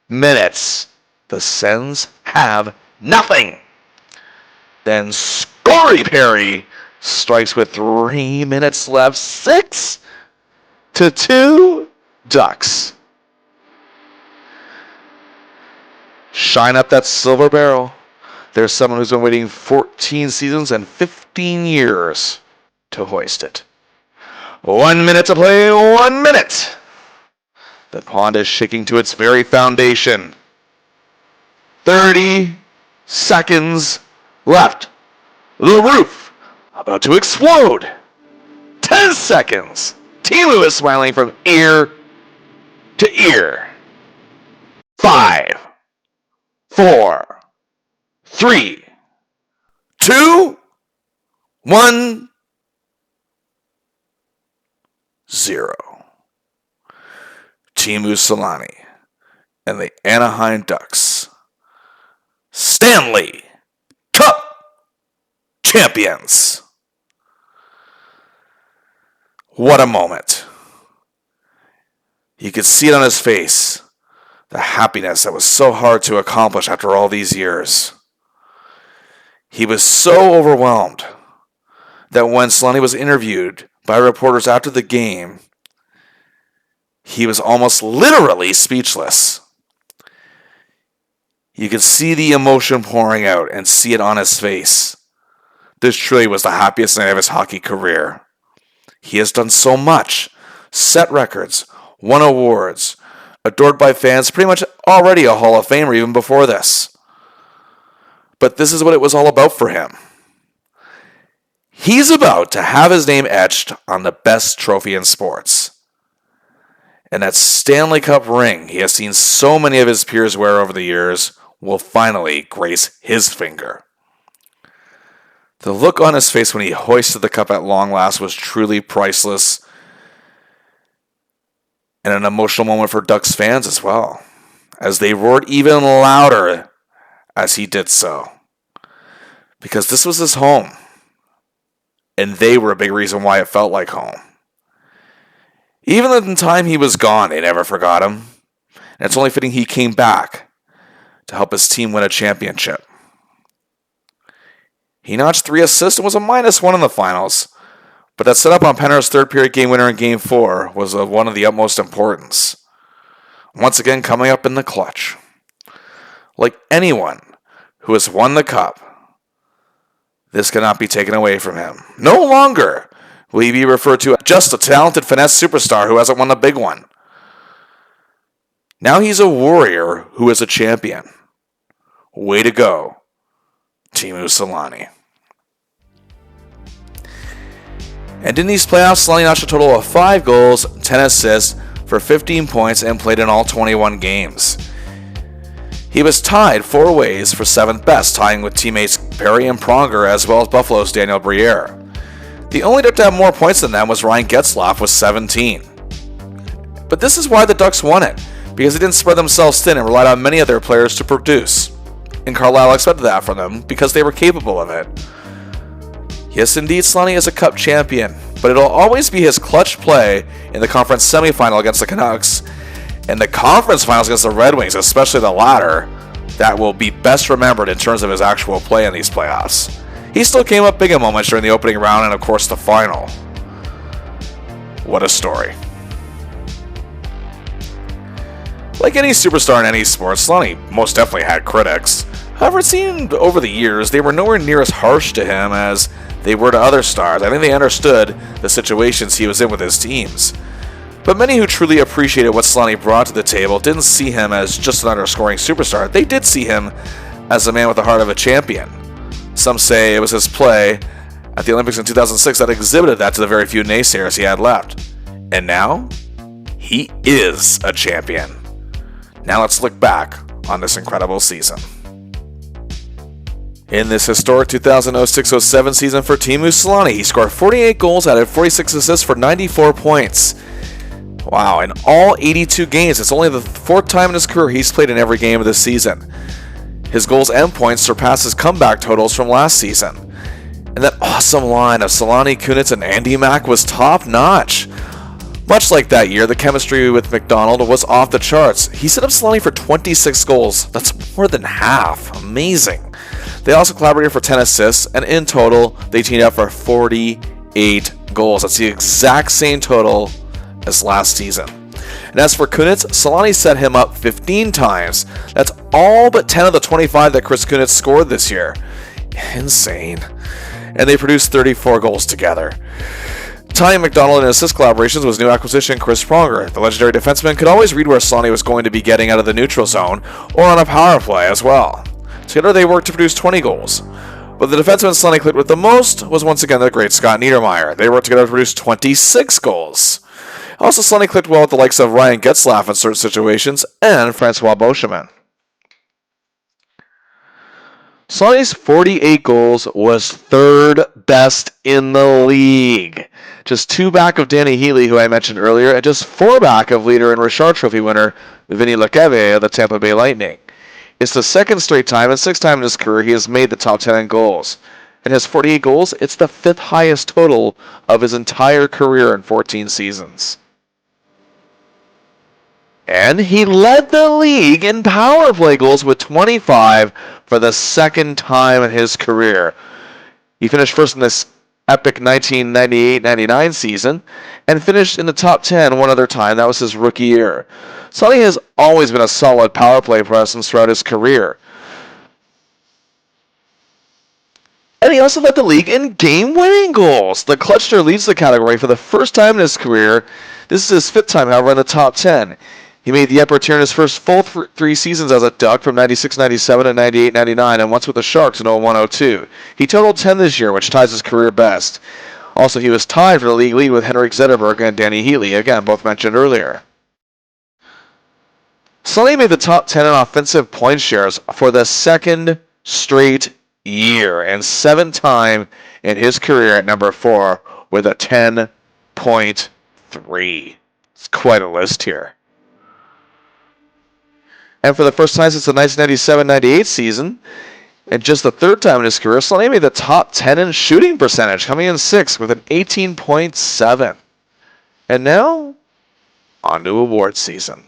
minutes. The Sens have nothing. Then Scory Perry strikes with 3 minutes left. 6-2 Ducks. Shine up that silver barrel. There's someone who's been waiting 14 seasons and 15 years to hoist it. 1 minute to play, 1 minute. The pond is shaking to its very foundation. 30 seconds left. The roof about to explode. 10 seconds. Teemu is smiling from ear to ear. 5, 4, 3, 2, 1, 0. Teemu Selanne and the Anaheim Ducks, Stanley Cup champions. What a moment. You could see it on his face, the happiness that was so hard to accomplish after all these years. He was so overwhelmed that when Selanne was interviewed by reporters after the game, he was almost literally speechless. You could see the emotion pouring out and see it on his face. This truly was the happiest night of his hockey career. He has done so much, set records, won awards, adored by fans, pretty much already a Hall of Famer even before this. But this is what it was all about for him. He's about to have his name etched on the best trophy in sports. And that Stanley Cup ring he has seen so many of his peers wear over the years will finally grace his finger. The look on his face when he hoisted the cup at long last was truly priceless, and an emotional moment for Ducks fans as well, as they roared even louder as he did so. Because this was his home, and they were a big reason why it felt like home. Even in the time he was gone, they never forgot him, and it's only fitting he came back to help his team win a championship. He notched 3 assists and was a -1 in the finals, but that set up on Penner's third period game winner in Game 4 was one of the utmost importance. Once again, coming up in the clutch. like anyone who has won the cup, this cannot be taken away from him. No longer will he be referred to as just a talented finesse superstar who hasn't won a big one. Now he's a warrior who is a champion. Way to go, Teemu Selanne. And in these playoffs, Selanne notched a total of 5 goals, 10 assists for 15 points and played in all 21 games. He was tied 4 ways for 7th best, tying with teammates Perry and Pronger as well as Buffalo's Daniel Briere. The only Duck to have more points than them was Ryan Getzlaf with 17. But this is why the Ducks won it, because they didn't spread themselves thin and relied on many other players to produce. And Carlisle expected that from them because they were capable of it. Yes, indeed, Selanne is a cup champion, but it'll always be his clutch play in the conference semifinal against the Canucks and the conference finals against the Red Wings, especially the latter, that will be best remembered in terms of his actual play in these playoffs. He still came up big in moments during the opening round and, of course, the final. What a story. Like any superstar in any sport, Selanne most definitely had critics. However, it seemed over the years they were nowhere near as harsh to him as they were to other stars. I think they understood the situations he was in with his teams. But many who truly appreciated what Selanne brought to the table didn't see him as just an underscoring superstar. They did see him as a man with the heart of a champion. Some say it was his play at the Olympics in 2006 that exhibited that to the very few naysayers he had left. And now, he is a champion. Now let's look back on this incredible season. In this historic 2006-07 season for Teemu Selanne, he scored 48 goals, added 46 assists for 94 points. Wow, in all 82 games, it's only the 4th time in his career he's played in every game of the season. His goals and points surpass his comeback totals from last season. And that awesome line of Selanne, Kunitz, and Andy Mack was top-notch. Much like that year, the chemistry with McDonald was off the charts. He set up Selanne for 26 goals. That's more than half. Amazing. They also collaborated for 10 assists, and in total, they teamed up for 48 goals. That's the exact same total as last season. And as for Kunitz, Selanne set him up 15 times. That's all but 10 of the 25 that Chris Kunitz scored this year. Insane. And they produced 34 goals together. Tying McDonald in assist collaborations was new acquisition Chris Pronger. The legendary defenseman could always read where Selanne was going to be getting out of the neutral zone or on a power play as well. Together they worked to produce 20 goals. But the defenseman Selanne clicked with the most was once again the great Scott Niedermayer. They worked together to produce 26 goals. Also, Selanne clicked well with the likes of Ryan Getzlaf in certain situations and Francois Beauchemin. Selanne's 48 goals was 3rd best in the league. Just 2 back of Danny Healy, who I mentioned earlier, and just 4 back of leader and Richard Trophy winner Vinny Lecavalier of the Tampa Bay Lightning. It's the 2nd straight time and 6th time in his career he has made the top 10 in goals. And his 48 goals, it's the 5th highest total of his entire career in 14 seasons. And he led the league in power play goals with 25 for the 2nd time in his career. He finished first in this epic 1998-99 season and finished in the top 10 one other time. That was his rookie year. Selanne has always been a solid power play presence throughout his career. And he also led the league in game-winning goals. The Clutcher leads the category for the first time in his career. This is his 5th time, however, in the top 10. He made the upper tier in his first full 3 seasons as a Duck from 96-97 and 98-99, and once with the Sharks in 01-02. He totaled 10 this year, which ties his career best. Also, he was tied for the league lead with Henrik Zetterberg and Danny Healy, again, both mentioned earlier. Selanne made the top 10 in offensive point shares for the 2nd straight year, and 7th time in his career at number 4 with a 10.3. It's quite a list here. And for the first time since the 1997-98 season, and just the 3rd time in his career, Selanne made the top 10 in shooting percentage, coming in 6th with an 18.7. And now, on to award season.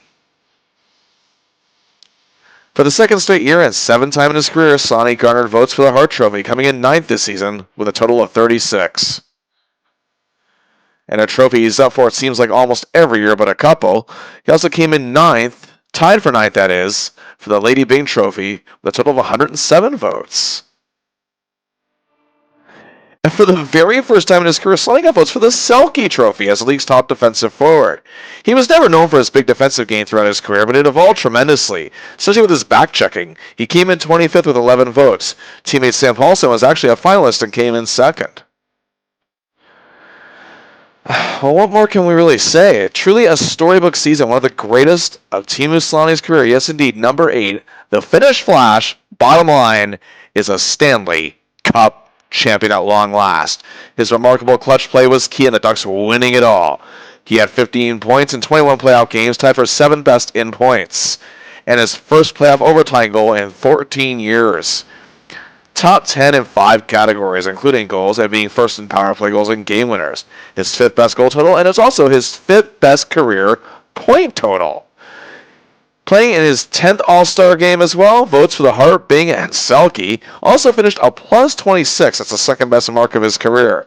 For the 2nd straight year and 7th time in his career, Selanne garnered votes for the Hart Trophy, coming in 9th this season with a total of 36. And a trophy he's up for, it seems like almost every year but a couple. He also came in 9th Tied for ninth, that is, for the Lady Byng Trophy with a total of 107 votes. And for the very first time in his career, Selanne got votes for the Selke Trophy as the league's top defensive forward. He was never known for his big defensive game throughout his career, but it evolved tremendously, especially with his back-checking. He came in 25th with 11 votes. Teammate Sam Paulson was actually a finalist and came in second. Well, what more can we really say? Truly a storybook season, one of the greatest of Teemu Selanne's career. Yes, indeed, number 8, the Finnish Flash, bottom line, is a Stanley Cup champion at long last. His remarkable clutch play was key in the Ducks winning it all. He had 15 points in 21 playoff games, tied for 7th best in points, and his first playoff overtime goal in 14 years. Top 10 in 5 categories, including goals and being first in power play goals and game winners. His 5th best goal total, and it's also his 5th best career point total. Playing in his 10th All-Star game as well, votes for the Hart, Byng, and Selke, also finished a plus 26. That's the second best mark of his career.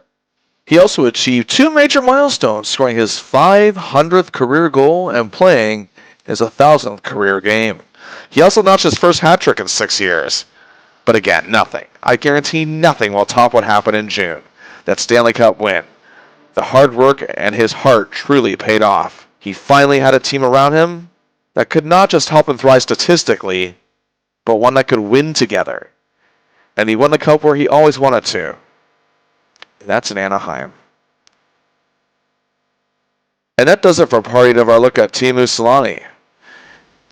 He also achieved 2 major milestones, scoring his 500th career goal and playing his 1,000th career game. He also notched his first hat trick in 6 years. But again, nothing. I guarantee nothing will top what happened in June. That Stanley Cup win. The hard work and his heart truly paid off. He finally had a team around him that could not just help him thrive statistically, but one that could win together. And he won the Cup where he always wanted to. And that's in Anaheim. And that does it for part 8 of our look at Teemu Selanne.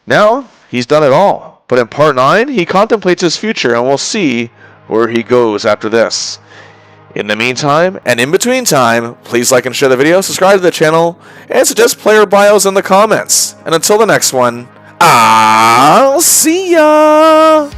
Now, he's done it all. But in part 9, he contemplates his future, and we'll see where he goes after this. In the meantime, and in between time, please like and share the video, subscribe to the channel, and suggest player bios in the comments. And until the next one, I'll see ya!